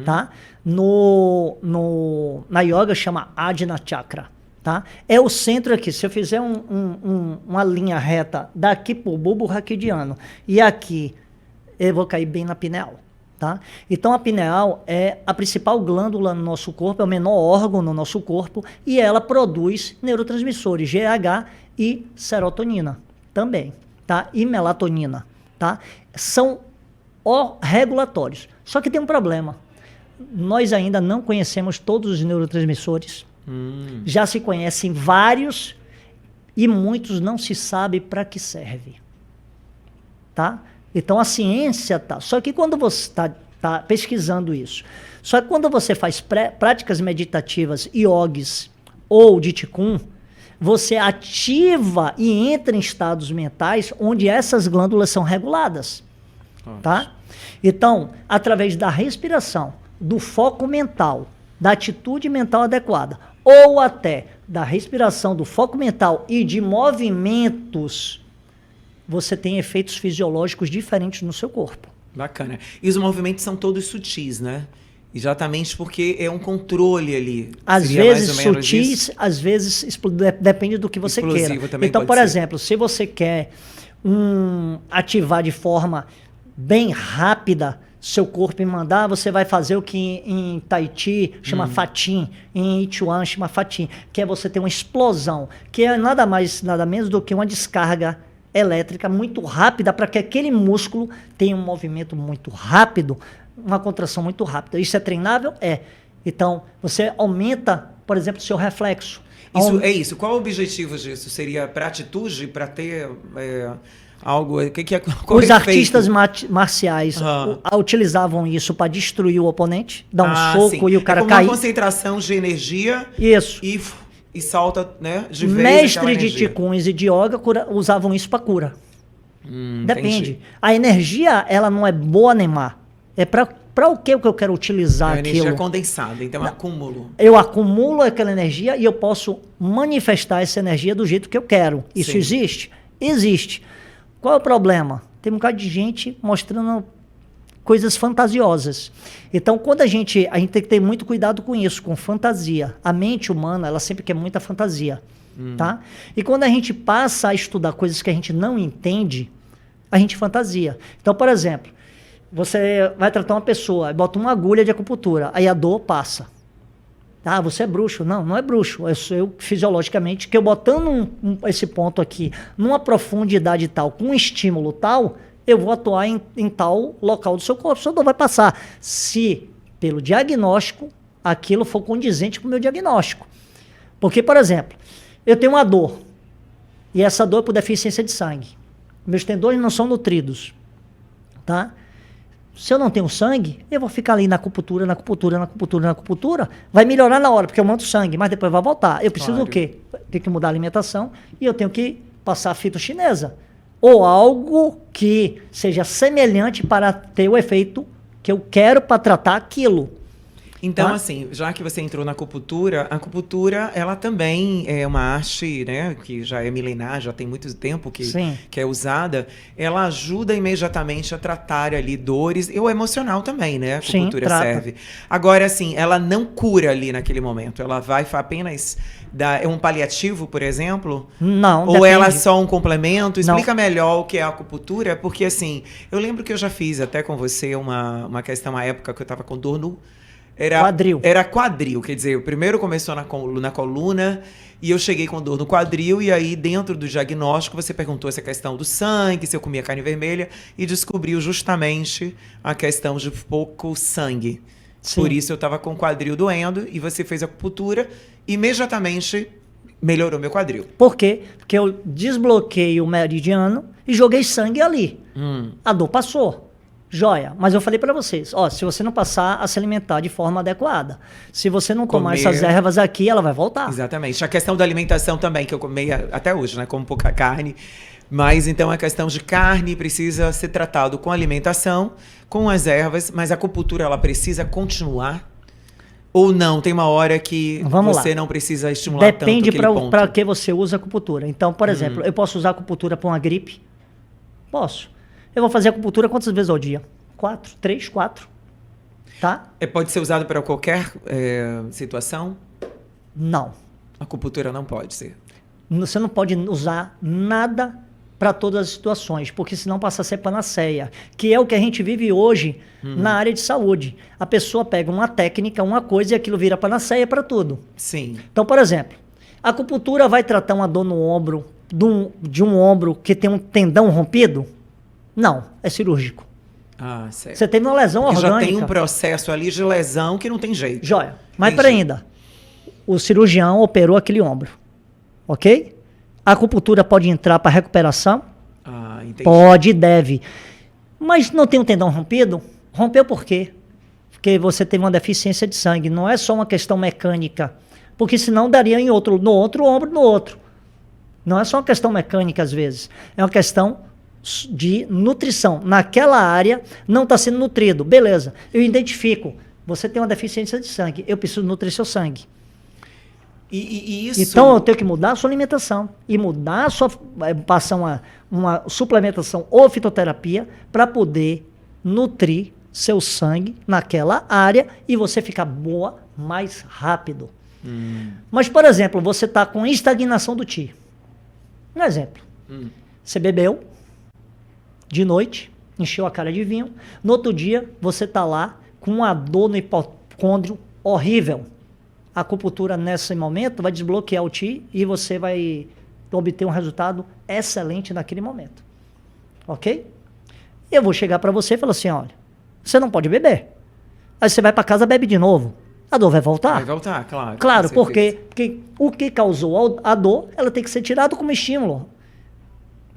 tá? Na yoga chama Ajna Chakra, tá? É o centro aqui. Se eu fizer uma linha reta daqui para o bulbo raquidiano e aqui, eu vou cair bem na pineal. Tá? Então a pineal é a principal glândula no nosso corpo, é o menor órgão no nosso corpo e ela produz neurotransmissores GH e serotonina também, tá? E melatonina, tá? São regulatórios. Só que tem um problema. Nós ainda não conhecemos todos os neurotransmissores. Já se conhecem vários e muitos não se sabe para que serve, tá? Então a ciência tá. Só que quando você está pesquisando isso, só que quando você faz práticas meditativas, yogis ou de Tikkun, você ativa e entra em estados mentais onde essas glândulas são reguladas, tá? Então, através da respiração, do foco mental, da atitude mental adequada, ou até da respiração, do foco mental e de movimentos, você tem efeitos fisiológicos diferentes no seu corpo. Bacana. E os movimentos são todos sutis, né? Exatamente porque é um controle ali. Às vezes sutis, às vezes depende do que você queira. Então, por exemplo, se você quer ativar de forma bem rápida seu corpo e mandar, você vai fazer o que em Tai Chi chama Fatin, em I Chuan chama Fatin, que é você ter uma explosão, que é nada mais, nada menos do que uma descarga elétrica muito rápida para que aquele músculo tenha um movimento muito rápido, uma contração muito rápida. Isso é treinável? É. Então, você aumenta, por exemplo, o seu reflexo. É isso. Qual o objetivo disso? Seria para atitude, para ter algo... Os artistas marciais utilizavam isso para destruir o oponente, dar um soco e o cara cair. Uma concentração de energia. Isso. E salta, né, de vez. Mestre de Tikkuns e de yoga usavam isso para cura. Depende. Entendi. A energia, ela não é boa nem má. É para o que eu quero utilizar aquilo. A energia condensada, então é um acúmulo. Eu acumulo aquela energia e eu posso manifestar essa energia do jeito que eu quero. Isso existe? Existe. Qual é o problema? Tem um bocado de gente mostrando coisas fantasiosas. Então, quando a gente tem que ter muito cuidado com isso, com fantasia. A mente humana, ela sempre quer muita fantasia, tá? E quando a gente passa a estudar coisas que a gente não entende, a gente fantasia. Então, por exemplo, você vai tratar uma pessoa, bota uma agulha de acupuntura, aí a dor passa. Ah, você é bruxo. Não, não é bruxo. Eu fisiologicamente, que eu botando esse ponto aqui numa profundidade tal, com um estímulo tal, eu vou atuar em tal local do seu corpo. Sua dor vai passar. Se, pelo diagnóstico, aquilo for condizente com o meu diagnóstico. Porque, por exemplo, eu tenho uma dor, e essa dor é por deficiência de sangue. Meus tendões não são nutridos, tá? Se eu não tenho sangue, eu vou ficar ali na acupuntura, vai melhorar na hora, porque eu mando sangue, mas depois vai voltar. Eu preciso do quê? Tenho que mudar a alimentação e eu tenho que passar fita chinesa. Ou algo que seja semelhante para ter o efeito que eu quero para tratar aquilo. Então, tá? assim, já que você entrou na acupuntura, a acupuntura, ela também é uma arte, né, que já é milenar, já tem muito tempo Sim. que é usada. Ela ajuda imediatamente a tratar ali dores, e o emocional também, né? A Sim, acupuntura trata. serve. Agora, assim, ela não cura ali naquele momento. Ela vai apenas dar um paliativo, por exemplo? Não, Ou ela é depende. só um complemento? Não. Explica melhor o que é a acupuntura, porque assim, eu lembro que eu já fiz até com você uma questão, uma época que eu tava com dor no... Quadril. Era quadril, quer dizer, o primeiro começou na coluna e eu cheguei com dor no quadril e aí dentro do diagnóstico você perguntou essa questão do sangue, se eu comia carne vermelha e descobriu justamente a questão de pouco sangue. Sim. Por isso eu tava com o quadril doendo e você fez a acupuntura e imediatamente melhorou meu quadril. Por quê? Porque eu desbloqueei o meridiano e joguei sangue ali. A dor passou. Joia. Mas eu falei para vocês, ó, se você não passar a se alimentar de forma adequada, se você não tomar Comer. essas ervas aqui, ela vai voltar. Exatamente. A questão da alimentação também, que eu comia até hoje, né? Como pouca carne. Mas então a questão de carne precisa ser tratado com alimentação, com as ervas, mas a acupuntura ela precisa continuar? Ou não? Tem uma hora que Vamos você lá. não precisa estimular Depende tanto aquele ponto. para que você usa a acupuntura. Então, por exemplo, eu posso usar a acupuntura para uma gripe? Posso. Eu vou fazer acupuntura quantas vezes ao dia? 4, 3, 4. Tá? Pode ser usado para qualquer situação? Não. A acupuntura não pode ser. Você não pode usar nada para todas as situações, porque senão passa a ser panaceia, que é o que a gente vive hoje na área de saúde. A pessoa pega uma técnica, uma coisa, e aquilo vira panaceia para tudo. Sim. Então, por exemplo, a acupuntura vai tratar uma dor no ombro, de um ombro que tem um tendão rompido? Não, é cirúrgico. Ah, certo. Você teve uma lesão Porque orgânica. já tem um processo ali de lesão que não tem jeito. Joia. Mas Entendi. para ainda, o cirurgião operou aquele ombro, ok? A acupuntura pode entrar para recuperação? Ah, entendi. Pode e deve. Mas não tem um tendão rompido? Rompeu por quê? Porque você teve uma deficiência de sangue. Não é só uma questão mecânica. Porque senão daria no outro ombro, no outro. Não é só uma questão mecânica, às vezes. É uma questão de nutrição. Naquela área não está sendo nutrido. Beleza. Eu identifico. Você tem uma deficiência de sangue. Eu preciso nutrir seu sangue. E isso... Então eu tenho que mudar a sua alimentação e mudar a sua, passar uma suplementação ou fitoterapia para poder nutrir seu sangue naquela área e você ficar boa mais rápido. Mas, por exemplo, você está com estagnação do Qi. Um exemplo. Você bebeu de noite, encheu a cara de vinho, no outro dia você está lá com uma dor no hipocôndrio horrível. A acupuntura nesse momento vai desbloquear o Qi e você vai obter um resultado excelente naquele momento. Ok? Eu vou chegar para você e falar assim, olha, você não pode beber. Aí você vai para casa, bebe de novo. A dor vai voltar? Vai voltar, claro. Claro, com por quê? certeza. Porque o que causou a dor, ela tem que ser tirado como estímulo.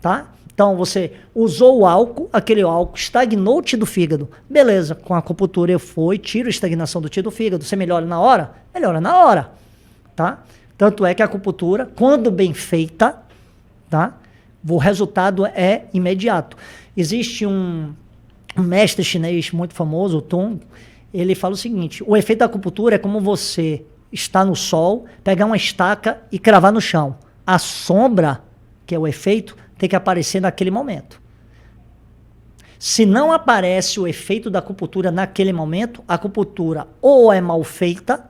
Tá? Então, você usou o álcool, aquele álcool estagnou o Qi do fígado. Beleza, com a acupuntura eu tiro a estagnação do Qi do fígado. Você melhora na hora? Melhora na hora. Tá? Tanto é que a acupuntura, quando bem feita, tá? O resultado é imediato. Existe um mestre chinês muito famoso, o Tung, ele fala o seguinte, o efeito da acupuntura é como você estar no sol, pegar uma estaca e cravar no chão. A sombra, que é o efeito, tem que aparecer naquele momento. Se não aparece o efeito da acupuntura naquele momento, a acupuntura ou é mal feita,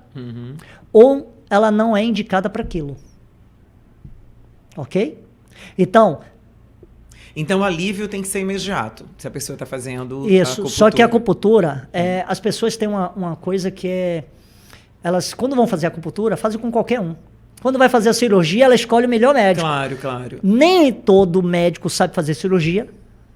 ou ela não é indicada para aquilo. Ok? Então o alívio tem que ser imediato, se a pessoa está fazendo isso, a só que a acupuntura, as pessoas têm uma coisa que é... Elas, quando vão fazer a acupuntura, fazem com qualquer um. Quando vai fazer a cirurgia, ela escolhe o melhor médico. Claro, claro. Nem todo médico sabe fazer cirurgia,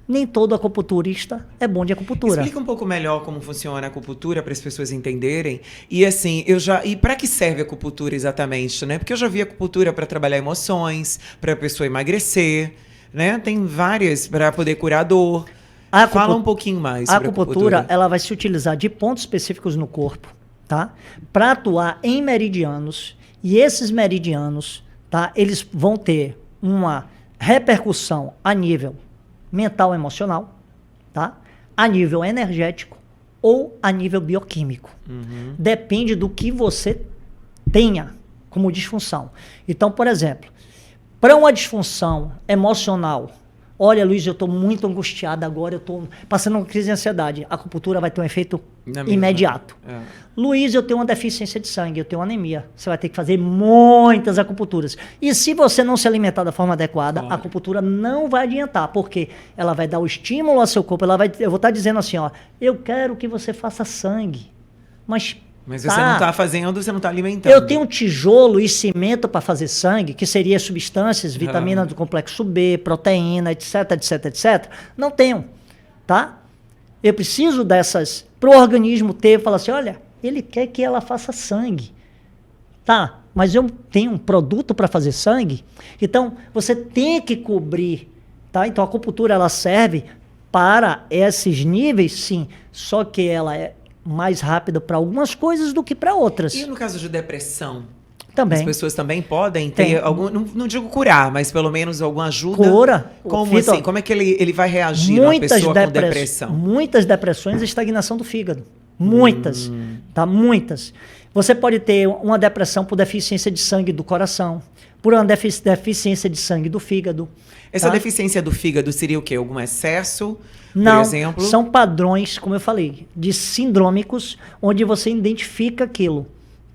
nem todo acupunturista é bom de acupuntura. Explica um pouco melhor como funciona a acupuntura para as pessoas entenderem. E assim, e para que serve a acupuntura exatamente, né? Porque eu já vi acupuntura para trabalhar emoções, para a pessoa emagrecer, né? Tem várias para poder curar dor. Fala um pouquinho mais sobre a acupuntura. Ela vai se utilizar de pontos específicos no corpo, tá? Para atuar em meridianos. E esses meridianos, tá? Eles vão ter uma repercussão a nível mental, emocional, tá? A nível energético ou a nível bioquímico. Depende do que você tenha como disfunção. Então, por exemplo, para uma disfunção emocional, olha, Luiz, eu estou muito angustiado agora, eu estou passando uma crise de ansiedade. A acupuntura vai ter um efeito imediato. Luiz, eu tenho uma deficiência de sangue, eu tenho anemia. Você vai ter que fazer muitas acupunturas. E se você não se alimentar da forma adequada, a acupuntura não vai adiantar, porque ela vai dar o estímulo ao seu corpo. Eu vou estar dizendo assim, ó, eu quero que você faça sangue. Mas você não está fazendo, você não está alimentando. Eu tenho tijolo e cimento para fazer sangue, que seria substâncias, vitamina do complexo B, proteína, etc, etc, etc. Não tenho, tá? Eu preciso dessas para o organismo ter, falar assim, olha, ele quer que ela faça sangue, tá? Mas eu tenho um produto para fazer sangue, então você tem que cobrir, tá? Então a acupuntura ela serve para esses níveis, sim, só que ela é mais rápido para algumas coisas do que para outras. E no caso de depressão? Também. As pessoas também podem ter algum, não digo curar, mas pelo menos alguma ajuda? Cura. Como assim? Como é que ele vai reagir uma pessoa com depressão? Muitas depressões é estagnação do fígado. Muitas. Tá? Muitas. Você pode ter uma depressão por deficiência de sangue do coração, por uma deficiência de sangue do fígado. Essa deficiência do fígado seria o quê? Algum excesso? Não, por exemplo? São padrões, como eu falei, de sindrômicos, onde você identifica aquilo,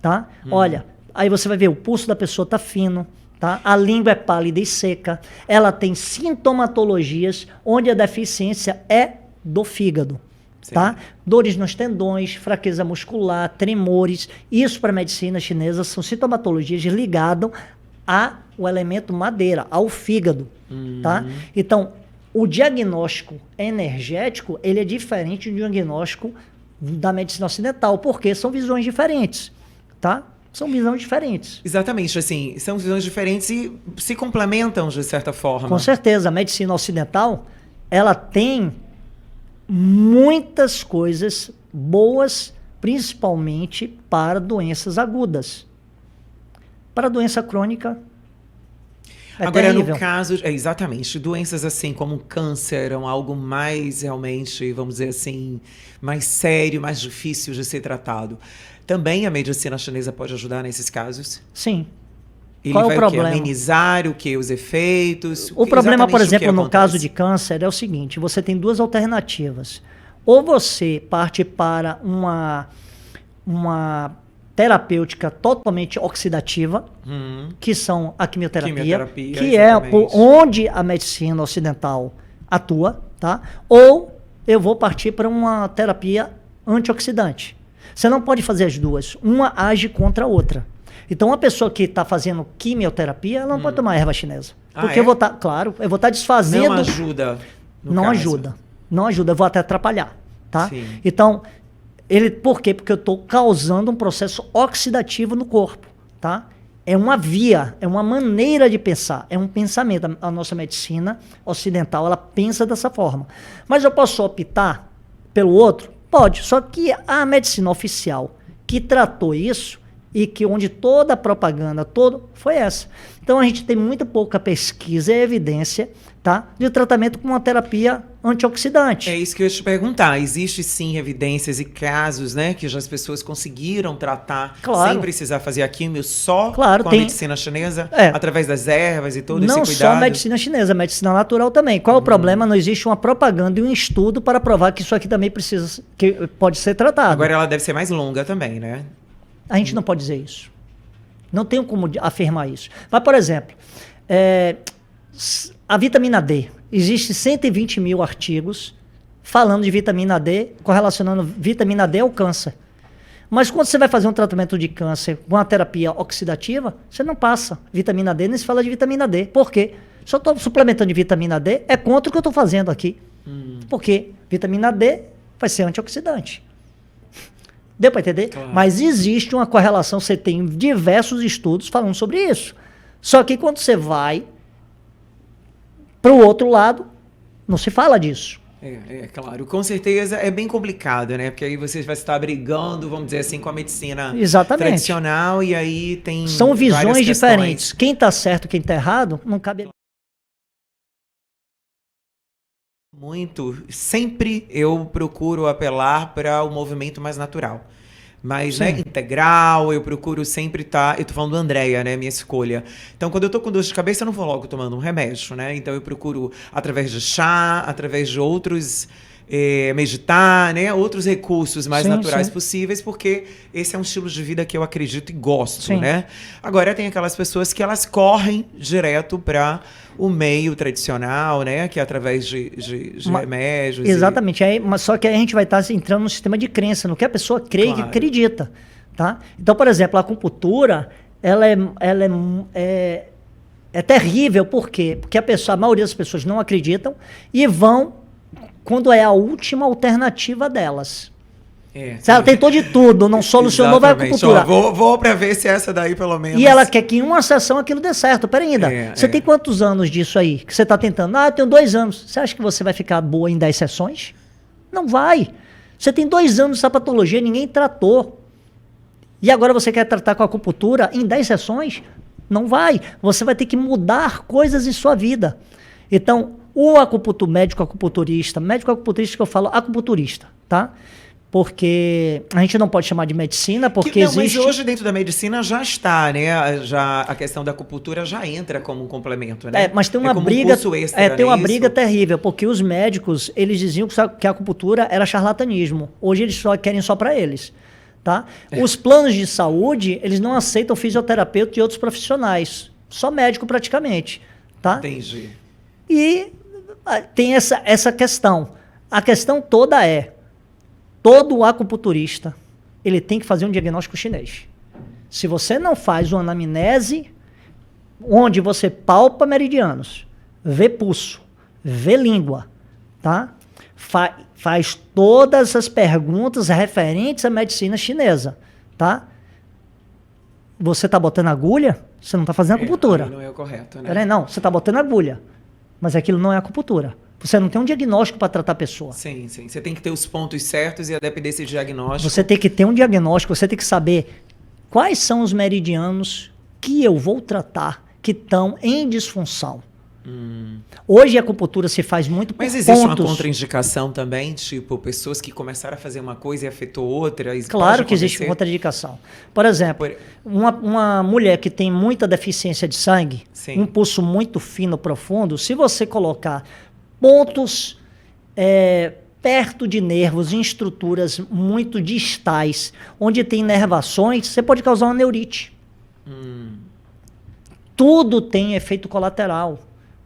tá? Olha, aí você vai ver, o pulso da pessoa tá fino, tá? A língua é pálida e seca, ela tem sintomatologias onde a deficiência é do fígado, tá? Dores nos tendões, fraqueza muscular, tremores, isso para a medicina chinesa são sintomatologias ligadas ao elemento madeira, ao fígado, tá? Então, o diagnóstico energético, ele é diferente do diagnóstico da medicina ocidental, porque são visões diferentes, tá? São visões diferentes. Exatamente, assim, são visões diferentes e se complementam de certa forma. Com certeza, a medicina ocidental, ela tem muitas coisas boas, principalmente para doenças agudas. Para doença crônica, agora, terrível. no caso, exatamente, doenças assim como câncer, algo mais realmente, vamos dizer assim, mais sério, mais difícil de ser tratado. Também a medicina chinesa pode ajudar nesses casos? Sim. Ele Qual vai é o problema? Amenizar o que? Os efeitos? O problema, por exemplo, no caso de câncer é o seguinte, você tem duas alternativas. Ou você parte para uma terapêutica totalmente oxidativa, que são a quimioterapia que exatamente. É onde a medicina ocidental atua, tá? Ou eu vou partir para uma terapia antioxidante. Você não pode fazer as duas. Uma age contra a outra. Então, uma pessoa que está fazendo quimioterapia, ela não pode tomar erva chinesa. Porque eu vou estar, claro, eu vou estar desfazendo... Não ajuda, Não ajuda. Não ajuda, eu vou até atrapalhar, tá? Sim. Então, por quê? Porque eu estou causando um processo oxidativo no corpo, tá? É uma via, é uma maneira de pensar, é um pensamento. A nossa medicina ocidental, ela pensa dessa forma. Mas eu posso optar pelo outro? Pode, só que a medicina oficial que tratou isso e que onde toda a propaganda, foi essa. Então a gente tem muito pouca pesquisa e evidência, tá, de tratamento com uma terapia antioxidante. É isso que eu ia te perguntar. Existe sim evidências e casos, né, que já as pessoas conseguiram tratar sem precisar fazer a químio só com a medicina chinesa, através das ervas e todo esse cuidado? Não só a medicina chinesa, a medicina natural também. Qual o problema? Não existe uma propaganda e um estudo para provar que isso aqui também pode ser tratado. Agora ela deve ser mais longa também, né? A gente não pode dizer isso. Não tenho como afirmar isso. Mas, por exemplo, a vitamina D. Existem 120 mil artigos falando de vitamina D, correlacionando vitamina D ao câncer. Mas quando você vai fazer um tratamento de câncer com uma terapia oxidativa, você não passa vitamina D, nem se fala de vitamina D. Por quê? Se eu estou suplementando de vitamina D, é contra o que eu estou fazendo aqui. Porque vitamina D vai ser antioxidante. Deu para entender? Claro. Mas existe uma correlação, você tem diversos estudos falando sobre isso. Só que quando você vai para o outro lado, não se fala disso. Claro. Com certeza é bem complicado, né? Porque aí você vai estar brigando, vamos dizer assim, com a medicina tradicional e aí tem são visões diferentes. Quem está certo, quem está errado, não cabe... Muito, sempre eu procuro apelar para o movimento mais natural. Mas, né, Sim. integral, eu procuro sempre estar. Eu tô falando do Andréia, né? Minha escolha. Então, quando eu tô com dor de cabeça, eu não vou logo tomando um remédio, né? Então, eu procuro, através de chá, através de outros. Meditar, né? Outros recursos mais Sim, naturais sim. possíveis, porque esse é um estilo de vida que eu acredito e gosto, Sim. né? Agora, tem aquelas pessoas que elas correm direto para o meio tradicional, né? Que é através de Ma- remédios. Exatamente. Aí, mas só que aí a gente vai estar entrando no sistema de crença, no que a pessoa crê e Claro. acredita. Tá? Então, por exemplo, a acupuntura, ela é terrível, por quê? Porque a maioria das pessoas não acreditam e vão quando é a última alternativa delas. Se ela tentou de tudo, não solucionou, vai à Exatamente. acupuntura. Ó, vou pra ver se essa daí, pelo menos. E ela quer que em uma sessão aquilo dê certo. Pera ainda, você É. tem quantos anos disso aí que você está tentando? Ah, eu tenho 2 anos. Você acha que você vai ficar boa em 10 sessões? Não vai. Você tem 2 anos de patologia, ninguém tratou. E agora você quer tratar com a acupuntura em 10 sessões? Não vai. Você vai ter que mudar coisas em sua vida. Então, o médico acupunturista que eu falo acupunturista, tá? Porque a gente não pode chamar de medicina, porque Não, existe... mas hoje dentro da medicina já está, né? Já, a questão da acupuntura já entra como um complemento, né? Mas tem uma como briga, um curso extra, tem não uma é briga isso? terrível, porque os médicos, eles diziam que a acupuntura era charlatanismo. Hoje eles só querem só para eles, tá? Os planos de saúde, eles não aceitam fisioterapeuta e outros profissionais, só médico praticamente, tá? Entendi. E tem essa questão. A questão toda é, todo acupunturista, ele tem que fazer um diagnóstico chinês. Se você não faz uma anamnese, onde você palpa meridianos, vê pulso, vê língua, tá? Faz todas as perguntas referentes à medicina chinesa, tá? Você está botando agulha, você não está fazendo acupuntura. Aí não é o correto, né? Peraí, não, você está botando agulha, mas aquilo não é acupuntura. Você não tem um diagnóstico para tratar a pessoa. Sim, sim. Você tem que ter os pontos certos e a depender desse diagnóstico. Você tem que ter um diagnóstico, você tem que saber quais são os meridianos que eu vou tratar que estão em disfunção. Hoje a acupuntura se faz muito por Mas existe uma pontos. contraindicação também, tipo, pessoas que começaram a fazer uma coisa e afetou outra? Isso Claro pode que existe acontecer? contraindicação. Por exemplo, uma mulher que tem muita deficiência de sangue, Sim. um pulso muito fino, profundo, se você colocar pontos perto de nervos, em estruturas muito distais, onde tem inervações, você pode causar uma neurite. Tudo tem efeito colateral.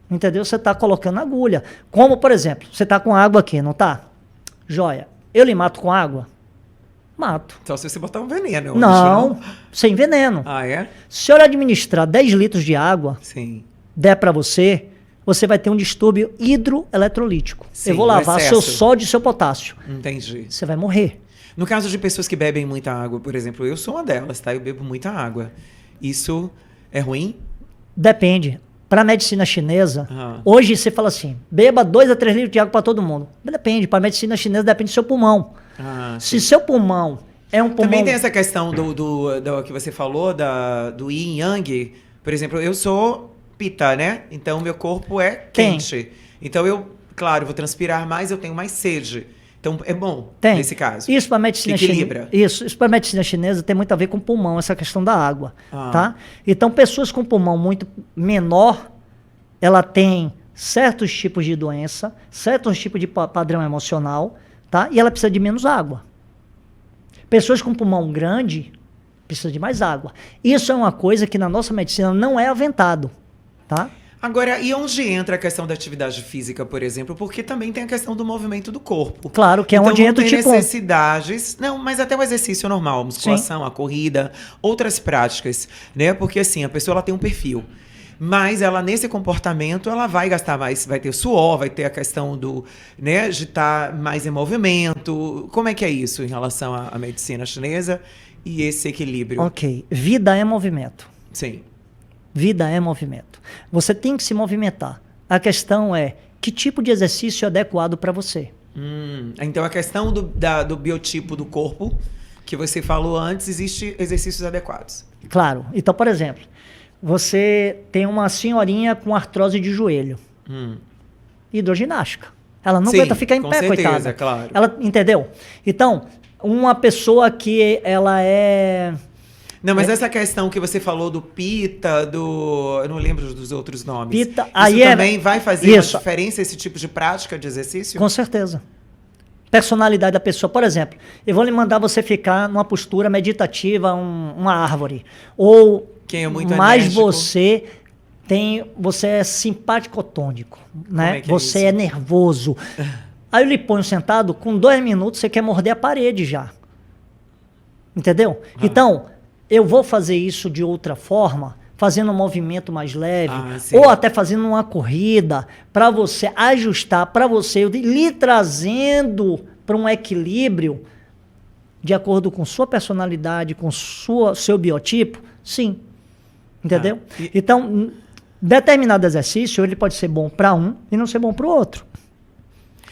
Entendeu? Você está colocando agulha. Como, por exemplo, você está com água aqui, não está? Joia. Eu lhe mato com água? Mato. Só se você botar um veneno, eu Não, acho, sem veneno. Ah, é? Se eu administrar 10 litros de água, Sim. der para você vai ter um distúrbio hidroeletrolítico. Sim, Eu vou um lavar seu excesso. sódio e seu potássio. Entendi. Você vai morrer. No caso de pessoas que bebem muita água, por exemplo, eu sou uma delas, tá? Eu bebo muita água. Isso é ruim? Depende. Para a medicina chinesa, Aham. hoje você fala assim, beba 2 a 3 litros de água para todo mundo. Depende. Para a medicina chinesa depende do seu pulmão. Ah, Se seu pulmão é um pulmão... também tem essa questão do que você falou, do yin yang. Por exemplo, eu sou pita, né? Então, meu corpo é quente. Então, claro, vou transpirar mais, eu tenho mais sede. Então, é bom Tem. nesse caso. Isso para medicina Equilibra. chinesa. Isso para medicina chinesa tem muito a ver com pulmão, essa questão da água, Ah. tá? Então, pessoas com pulmão muito menor, ela tem certos tipos de doença, certos tipos de padrão emocional, tá? E ela precisa de menos água. Pessoas com pulmão grande precisam de mais água. Isso é uma coisa que na nossa medicina não é aventado, tá? Agora, e onde entra a questão da atividade física, por exemplo? Porque também tem a questão do movimento do corpo. Claro que é Então, onde entra o tem tipo 1. necessidades. Não, mas até o exercício normal, a musculação, a corrida, outras práticas, né? Porque assim, a pessoa ela tem um perfil. Mas ela, nesse comportamento, ela vai gastar mais, vai ter suor, vai ter a questão né, de estar mais em movimento. Como é que é isso em relação à medicina chinesa e esse equilíbrio? Ok. Vida é movimento. Sim. Vida é movimento. Você tem que se movimentar. A questão é que tipo de exercício é adequado para você. Então a questão do biotipo do corpo, que você falou antes, existe exercícios adequados. Claro. Então, por exemplo, você tem uma senhorinha com artrose de joelho. Hidroginástica. Ela não Sim, aguenta ficar em com pé, certeza, coitada. claro. Ela, entendeu? Então, uma pessoa que ela é... Não, mas essa questão que você falou do pita, eu não lembro dos outros nomes. Pita, isso aí também vai fazer uma isso. diferença, esse tipo de prática de exercício? Com certeza. Personalidade da pessoa. Por exemplo, eu vou lhe mandar você ficar numa postura meditativa, uma árvore. Ou Quem é muito mais enérgico? você é simpático-tônico, né? Como é que é Você isso? é nervoso. Aí eu lhe ponho sentado, com 2 minutos você quer morder a parede já. Entendeu? Então, eu vou fazer isso de outra forma, fazendo um movimento mais leve, sim. ou até fazendo uma corrida, para você ajustar, para você lhe trazendo para um equilíbrio de acordo com sua personalidade, com seu biotipo, sim. Entendeu? Então, determinado exercício, ele pode ser bom para um e não ser bom para o outro.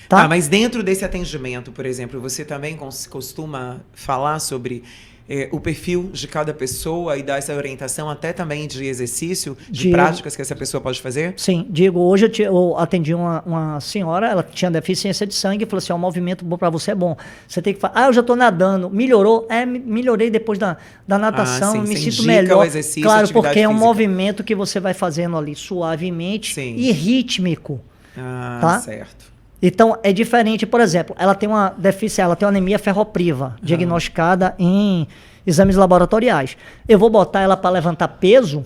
Tá? Mas dentro desse atendimento, por exemplo, você também costuma falar sobre o perfil de cada pessoa e dar essa orientação até também de exercício, de práticas que essa pessoa pode fazer? Sim, digo, hoje eu atendi uma senhora, ela tinha deficiência de sangue e falou assim, um movimento bom para você é bom. Você tem que falar, eu já estou nadando, melhorou? Melhorei depois da natação, sim, me você sinto indica melhor. o exercício, claro, atividade porque é um física. movimento que você vai fazendo ali suavemente e rítmico. Tá? Certo. Então, é diferente, por exemplo, ela tem uma deficiência, ela tem uma anemia ferropriva, diagnosticada em exames laboratoriais. Eu vou botar ela para levantar peso,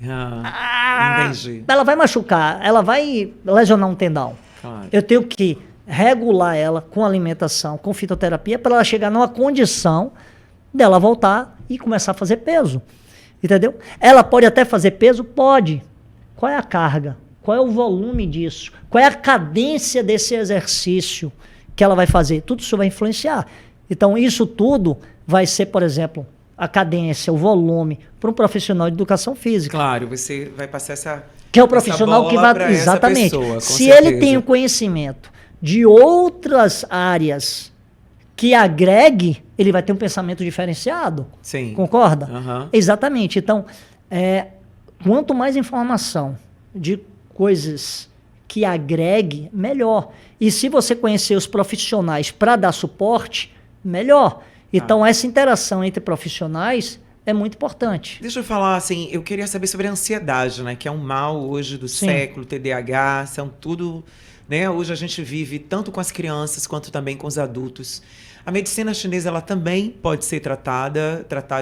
entendi. ela vai machucar, ela vai lesionar um tendão. Claro. Eu tenho que regular ela com alimentação, com fitoterapia, para ela chegar numa condição dela voltar e começar a fazer peso. Entendeu? Ela pode até fazer peso? Pode. Qual é a carga? Qual é o volume disso? Qual é a cadência desse exercício que ela vai fazer? Tudo isso vai influenciar. Então, isso tudo vai ser, por exemplo, a cadência, o volume, para um profissional de educação física. Claro, você vai passar essa Que é o profissional que vai... Exatamente. Pessoa, se certeza. ele tem o conhecimento de outras áreas que agregue, ele vai ter um pensamento diferenciado. Sim. Concorda? Uhum. Exatamente. Então, quanto mais informação de coisas que agregue, melhor. E se você conhecer os profissionais para dar suporte, melhor. Então, essa interação entre profissionais é muito importante. Deixa eu falar assim, eu queria saber sobre a ansiedade, né? Que é um mal hoje do século, TDAH, são tudo, né? Hoje a gente vive tanto com as crianças quanto também com os adultos. A medicina chinesa, ela também pode ser tratar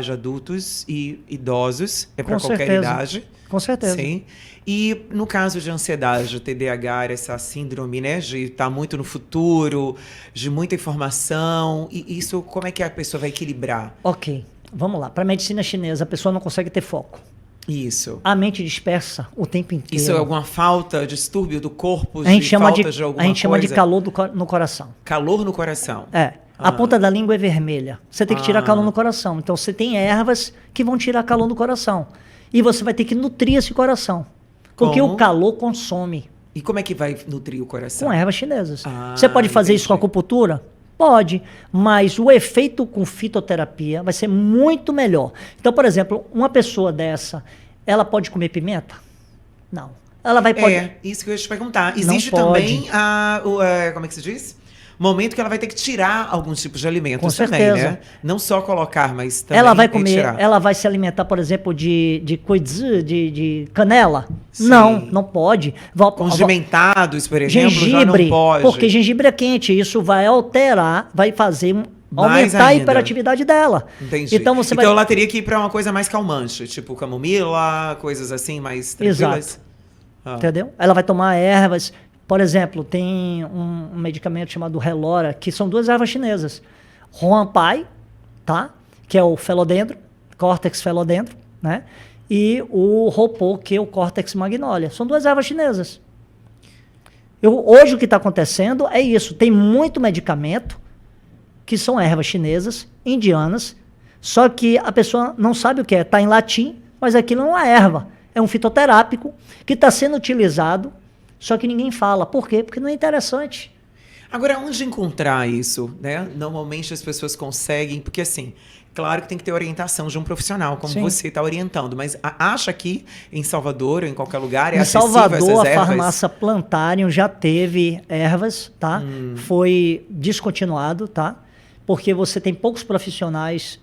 de adultos e idosos, para qualquer idade. Com certeza. Sim. E no caso de ansiedade, TDAH, essa síndrome, né, de estar muito no futuro, de muita informação, e isso, como é que a pessoa vai equilibrar? Ok, vamos lá. Para a medicina chinesa, a pessoa não consegue ter foco. Isso. A mente dispersa o tempo inteiro. Isso é alguma falta, distúrbio do corpo, a gente chama falta de alguma coisa? A gente chama de calor no coração. Calor no coração. A ponta da língua é vermelha. Você tem que tirar calor no coração. Então, você tem ervas que vão tirar calor no coração. E você vai ter que nutrir esse coração. Porque o calor consome. E como é que vai nutrir o coração? Com ervas chinesas. Você pode fazer isso com acupuntura? Pode. Mas o efeito com fitoterapia vai ser muito melhor. Então, por exemplo, uma pessoa dessa, ela pode comer pimenta? Não. Ela vai poder... isso que eu ia te perguntar. Existe também como é que se diz? Momento que ela vai ter que tirar alguns tipos de alimentos. Com certeza. Também, né? Não só colocar, mas também ela vai comer, tirar. Ela vai se alimentar, por exemplo, de canela? Sim. Não pode. Condimentados, por exemplo, gengibre, já não pode. Porque gengibre é quente, isso vai alterar, vai fazer aumentar a hiperatividade dela. Entendi. Então, ela teria que ir para uma coisa mais calmante, tipo camomila, coisas assim mais tranquilas. Exato. Entendeu? Ela vai tomar ervas. Por exemplo, tem um medicamento chamado Relora, que são 2 ervas chinesas. Huanpai, tá? Que é o felodendro, córtex felodendro, né? E o Ropô, que é o córtex magnolia. São 2 ervas chinesas. Hoje o que está acontecendo é isso. Tem muito medicamento que são ervas chinesas, indianas, só que a pessoa não sabe o que é. Está em latim, mas aquilo não é erva. É um fitoterápico que está sendo utilizado. Só que ninguém fala. Por quê? Porque não é interessante. Agora, onde encontrar isso, né? Normalmente as pessoas conseguem, porque assim, Claro que tem que ter orientação de um profissional, como Sim. você está orientando. Mas acha que em Salvador ou em qualquer lugar é Em acessível Salvador, essas a ervas? farmácia Plantarium já teve ervas, tá? Foi descontinuado, tá? Porque você tem poucos profissionais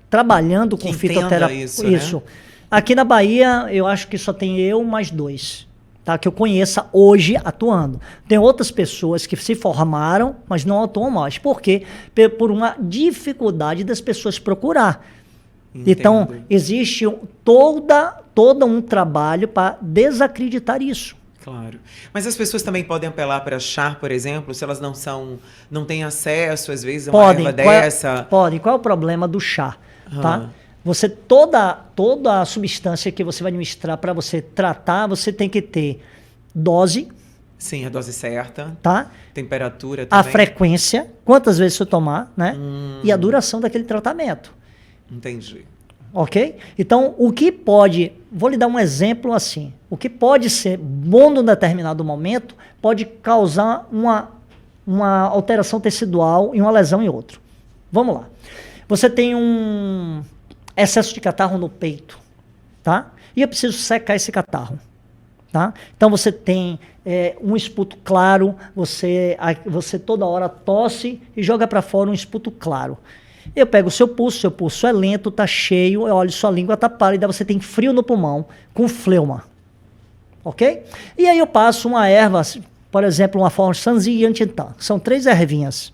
trabalhando Que com entenda fitoterapia. isso, né? Aqui na Bahia, eu acho que só tem eu mais 2, tá? Que eu conheça hoje atuando. Tem outras pessoas que se formaram, mas não atuam mais. Por quê? Por uma dificuldade das pessoas procurar. Então, Entendo. existe todo um trabalho para desacreditar isso. Claro. Mas as pessoas também podem apelar para chá, por exemplo, se elas não têm acesso, às vezes, a uma erva dessa. Podem. Qual é o problema do chá? Tá? Ah. Você, toda a substância que você vai administrar para você tratar, você tem que ter dose, Sim, a dose certa, tá? temperatura A também. frequência, quantas vezes você tomar, né? E a duração daquele tratamento. Entendi. Ok? Então, o que pode... Vou lhe dar um exemplo assim. O que pode ser bom num determinado momento pode causar uma alteração tecidual e uma lesão em outro. Vamos lá. Você tem um excesso de catarro no peito, tá? E eu preciso secar esse catarro, tá? Então, você tem um esputo claro, você toda hora tosse e joga para fora um esputo claro. Eu pego o seu pulso é lento, tá cheio, eu olho sua língua tá pálida, você tem frio no pulmão, com fleuma, ok? E aí eu passo uma erva, por exemplo, uma forma Sanzi e Antitan, são 3 ervinhas.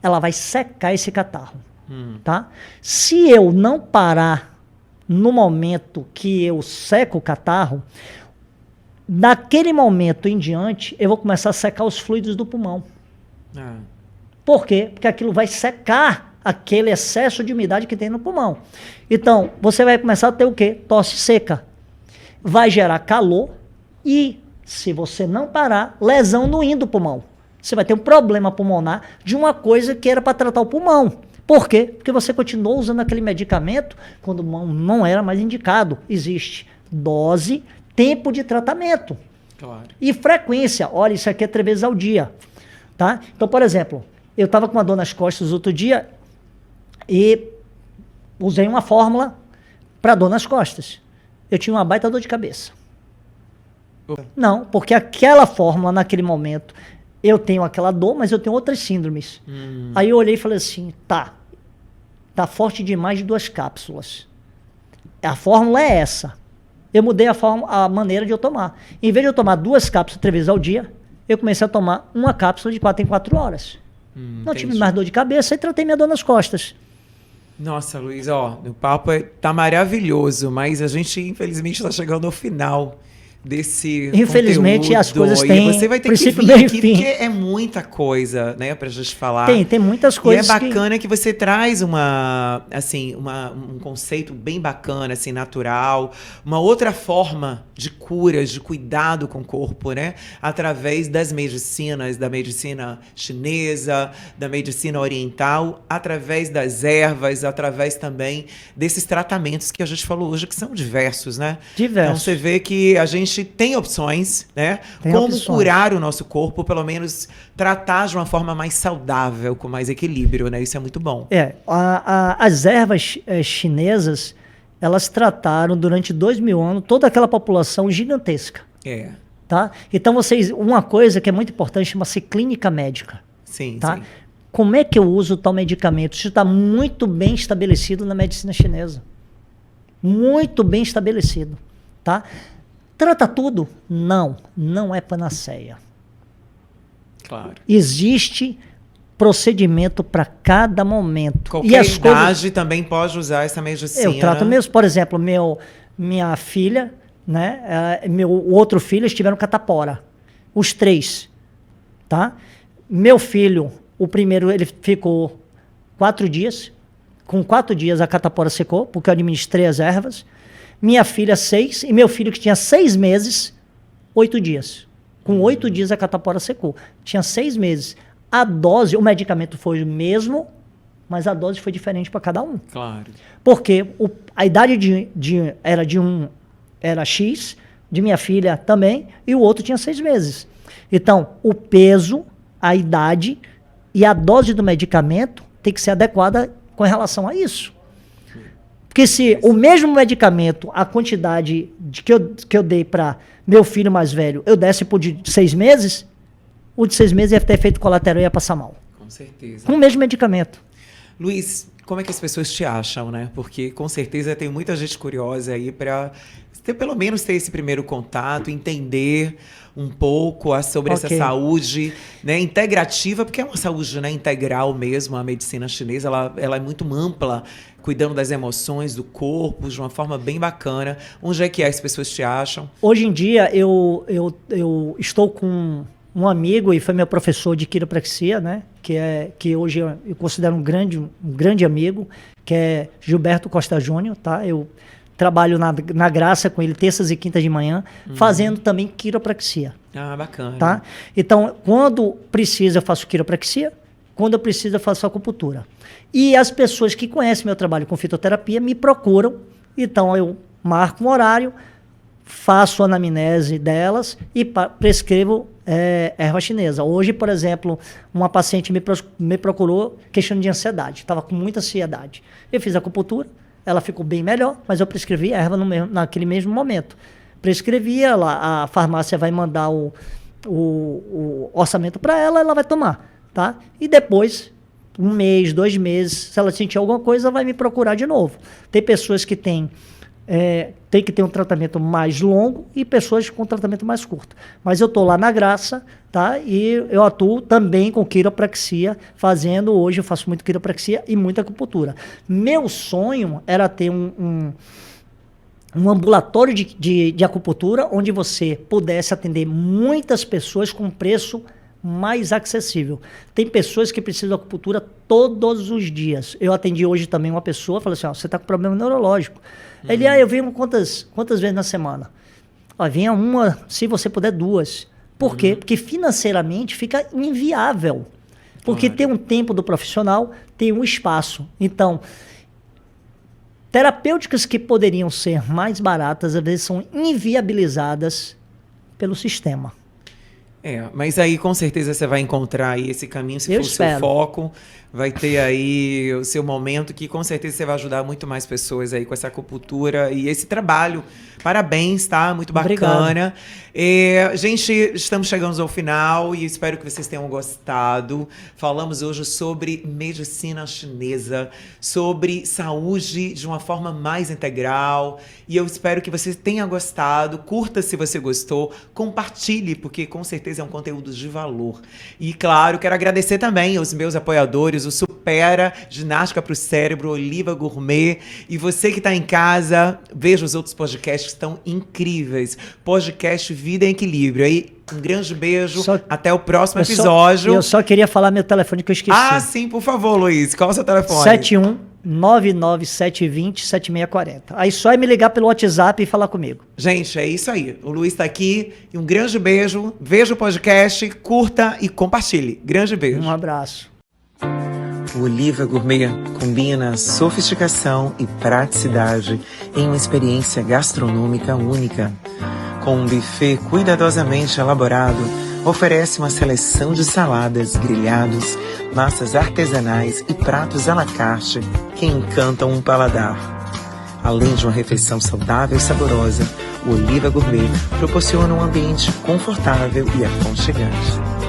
Ela vai secar esse catarro, tá? Se eu não parar no momento que eu seco o catarro, daquele momento em diante, eu vou começar a secar os fluidos do pulmão. Ah. Por quê? Porque aquilo vai secar aquele excesso de umidade que tem no pulmão. Então, você vai começar a ter o quê? Tosse seca. Vai gerar calor e, se você não parar, lesão no rim do pulmão. Você vai ter um problema pulmonar de uma coisa que era para tratar o pulmão. Por quê? Porque você continuou usando aquele medicamento quando não era mais indicado. Existe dose, tempo de tratamento. Claro. E frequência. Olha, isso aqui é 3 vezes ao dia. Tá? Então, por exemplo, eu estava com uma dor nas costas outro dia e usei uma fórmula para dor nas costas. Eu tinha uma baita dor de cabeça. Não, porque aquela fórmula, naquele momento, eu tenho aquela dor, mas eu tenho outras síndromes. Aí eu olhei e falei assim, tá forte demais de 2 cápsulas. A fórmula é essa. Eu mudei a maneira de eu tomar. Em vez de eu tomar 2 cápsulas 3 vezes ao dia, eu comecei a tomar uma cápsula de 4 em 4 horas. Não tive mais dor de cabeça e tratei minha dor nas costas. Nossa, Luiz, o papo tá maravilhoso, mas a gente, infelizmente, está chegando ao final desse Infelizmente, conteúdo, as coisas e têm você vai ter que princípio, vir meio e aqui, fim. porque é muita coisa, né, pra gente falar. Tem muitas coisas. E é bacana que você traz um conceito bem bacana, assim, natural, uma outra forma de curas, de cuidado com o corpo, né? Através das medicinas, da medicina chinesa, da medicina oriental, através das ervas, através também desses tratamentos que a gente falou hoje, que são diversos, né? Diversos. Então você vê que a gente tem opções, né? Tem Como opções. curar o nosso corpo, pelo menos tratar de uma forma mais saudável, com mais equilíbrio, né? Isso é muito bom. As ervas chinesas, elas trataram durante 2000 anos toda aquela população gigantesca. Tá? Então, uma coisa que é muito importante chama-se clínica médica. Sim, tá? sim. Como é que eu uso tal medicamento? Isso está muito bem estabelecido na medicina chinesa. Muito bem estabelecido. Tá? Trata tudo? Não é panaceia. Claro. Existe procedimento para cada momento. Qualquer idade também pode usar essa medicina. Eu trato mesmo, por exemplo, minha filha, né, meu outro filho, eles tiveram catapora. Os 3, tá? Meu filho, o primeiro, ele ficou 4 dias. Com 4 dias a catapora secou, porque eu administrei as ervas. Minha filha, 6. E meu filho, que tinha 6 meses, 8 dias. Com 8 dias a catapora secou. Tinha 6 meses. A dose, o medicamento foi o mesmo, mas a dose foi diferente para cada um. Claro. Porque a idade era X, de minha filha também, e o outro tinha 6 meses. Então, o peso, a idade e a dose do medicamento tem que ser adequada com relação a isso. Porque se o mesmo medicamento, a quantidade que eu dei para meu filho mais velho, eu desse por de 6 meses, o de 6 meses ia ter efeito colateral e ia passar mal. Com certeza. Com o mesmo medicamento. Luiz, como é que as pessoas te acham, né? Porque com certeza tem muita gente curiosa aí para pelo menos ter esse primeiro contato, entender um pouco sobre essa saúde, né, integrativa, porque é uma saúde, né, integral mesmo. A medicina chinesa ela é muito ampla, cuidando das emoções, do corpo, de uma forma bem bacana. Onde é que as pessoas te acham? Hoje em dia eu estou com um amigo, e foi meu professor de quiropraxia, né, que hoje eu considero um grande amigo, que é Gilberto Costa Júnior, tá? Eu trabalho na Graça com ele terças e quintas de manhã, fazendo também quiropraxia. Ah, bacana. Tá? Então, quando precisa, eu faço quiropraxia. Quando eu preciso, eu faço acupuntura. E as pessoas que conhecem meu trabalho com fitoterapia me procuram. Então, eu marco um horário, faço a anamnese delas e prescrevo erva chinesa. Hoje, por exemplo, uma paciente me procurou questionando de ansiedade. Estava com muita ansiedade. Eu fiz acupuntura. Ela ficou bem melhor, mas eu prescrevi erva naquele mesmo momento. Prescrevi, a farmácia vai mandar o orçamento para ela, ela vai tomar, tá? E depois, 1 mês, 2 meses, se ela sentir alguma coisa, vai me procurar de novo. Tem pessoas que tem que ter um tratamento mais longo e pessoas com tratamento mais curto. Mas eu estou lá na Graça, tá? E eu atuo também com quiropraxia, hoje eu faço muito quiropraxia e muita acupuntura. Meu sonho era ter um ambulatório de acupuntura onde você pudesse atender muitas pessoas com preço mais acessível. Tem pessoas que precisam de acupuntura todos os dias. Eu atendi hoje também uma pessoa, falei assim, você está com problema neurológico. Ele, eu venho quantas vezes na semana? Venha uma, se você puder 2. Por quê? Porque financeiramente fica inviável. Porque tem um tempo do profissional, tem um espaço. Então, terapêuticas que poderiam ser mais baratas, às vezes são inviabilizadas pelo sistema. Mas aí com certeza você vai encontrar aí esse caminho, se for o seu foco, vai ter aí o seu momento que com certeza você vai ajudar muito mais pessoas aí com essa acupuntura e esse trabalho. Parabéns, tá? Muito bacana. Gente, estamos chegando ao final e espero que vocês tenham gostado. Falamos hoje sobre medicina chinesa, sobre saúde de uma forma mais integral e eu espero que você tenha gostado. Curta se você gostou, compartilhe, porque com certeza é um conteúdo de valor. E claro, quero agradecer também aos meus apoiadores, o Supera, Ginástica para o Cérebro, Oliva Gourmet. E você que está em casa, veja os outros podcasts que estão incríveis. Podcast Vida em Equilíbrio. Aí, um grande beijo. Até o próximo episódio. Eu só queria falar meu telefone que eu esqueci. Ah, sim, por favor, Luiz. Qual é o seu telefone? 71997207640. Aí só é me ligar pelo WhatsApp e falar comigo. Gente, é isso aí. O Luiz está aqui. E um grande beijo. Veja o podcast, curta e compartilhe. Grande beijo. Um abraço. O Oliva Gourmet combina sofisticação e praticidade em uma experiência gastronômica única. Com um buffet cuidadosamente elaborado, oferece uma seleção de saladas, grelhados, massas artesanais e pratos à la carte que encantam um paladar. Além de uma refeição saudável e saborosa, o Oliva Gourmet proporciona um ambiente confortável e aconchegante.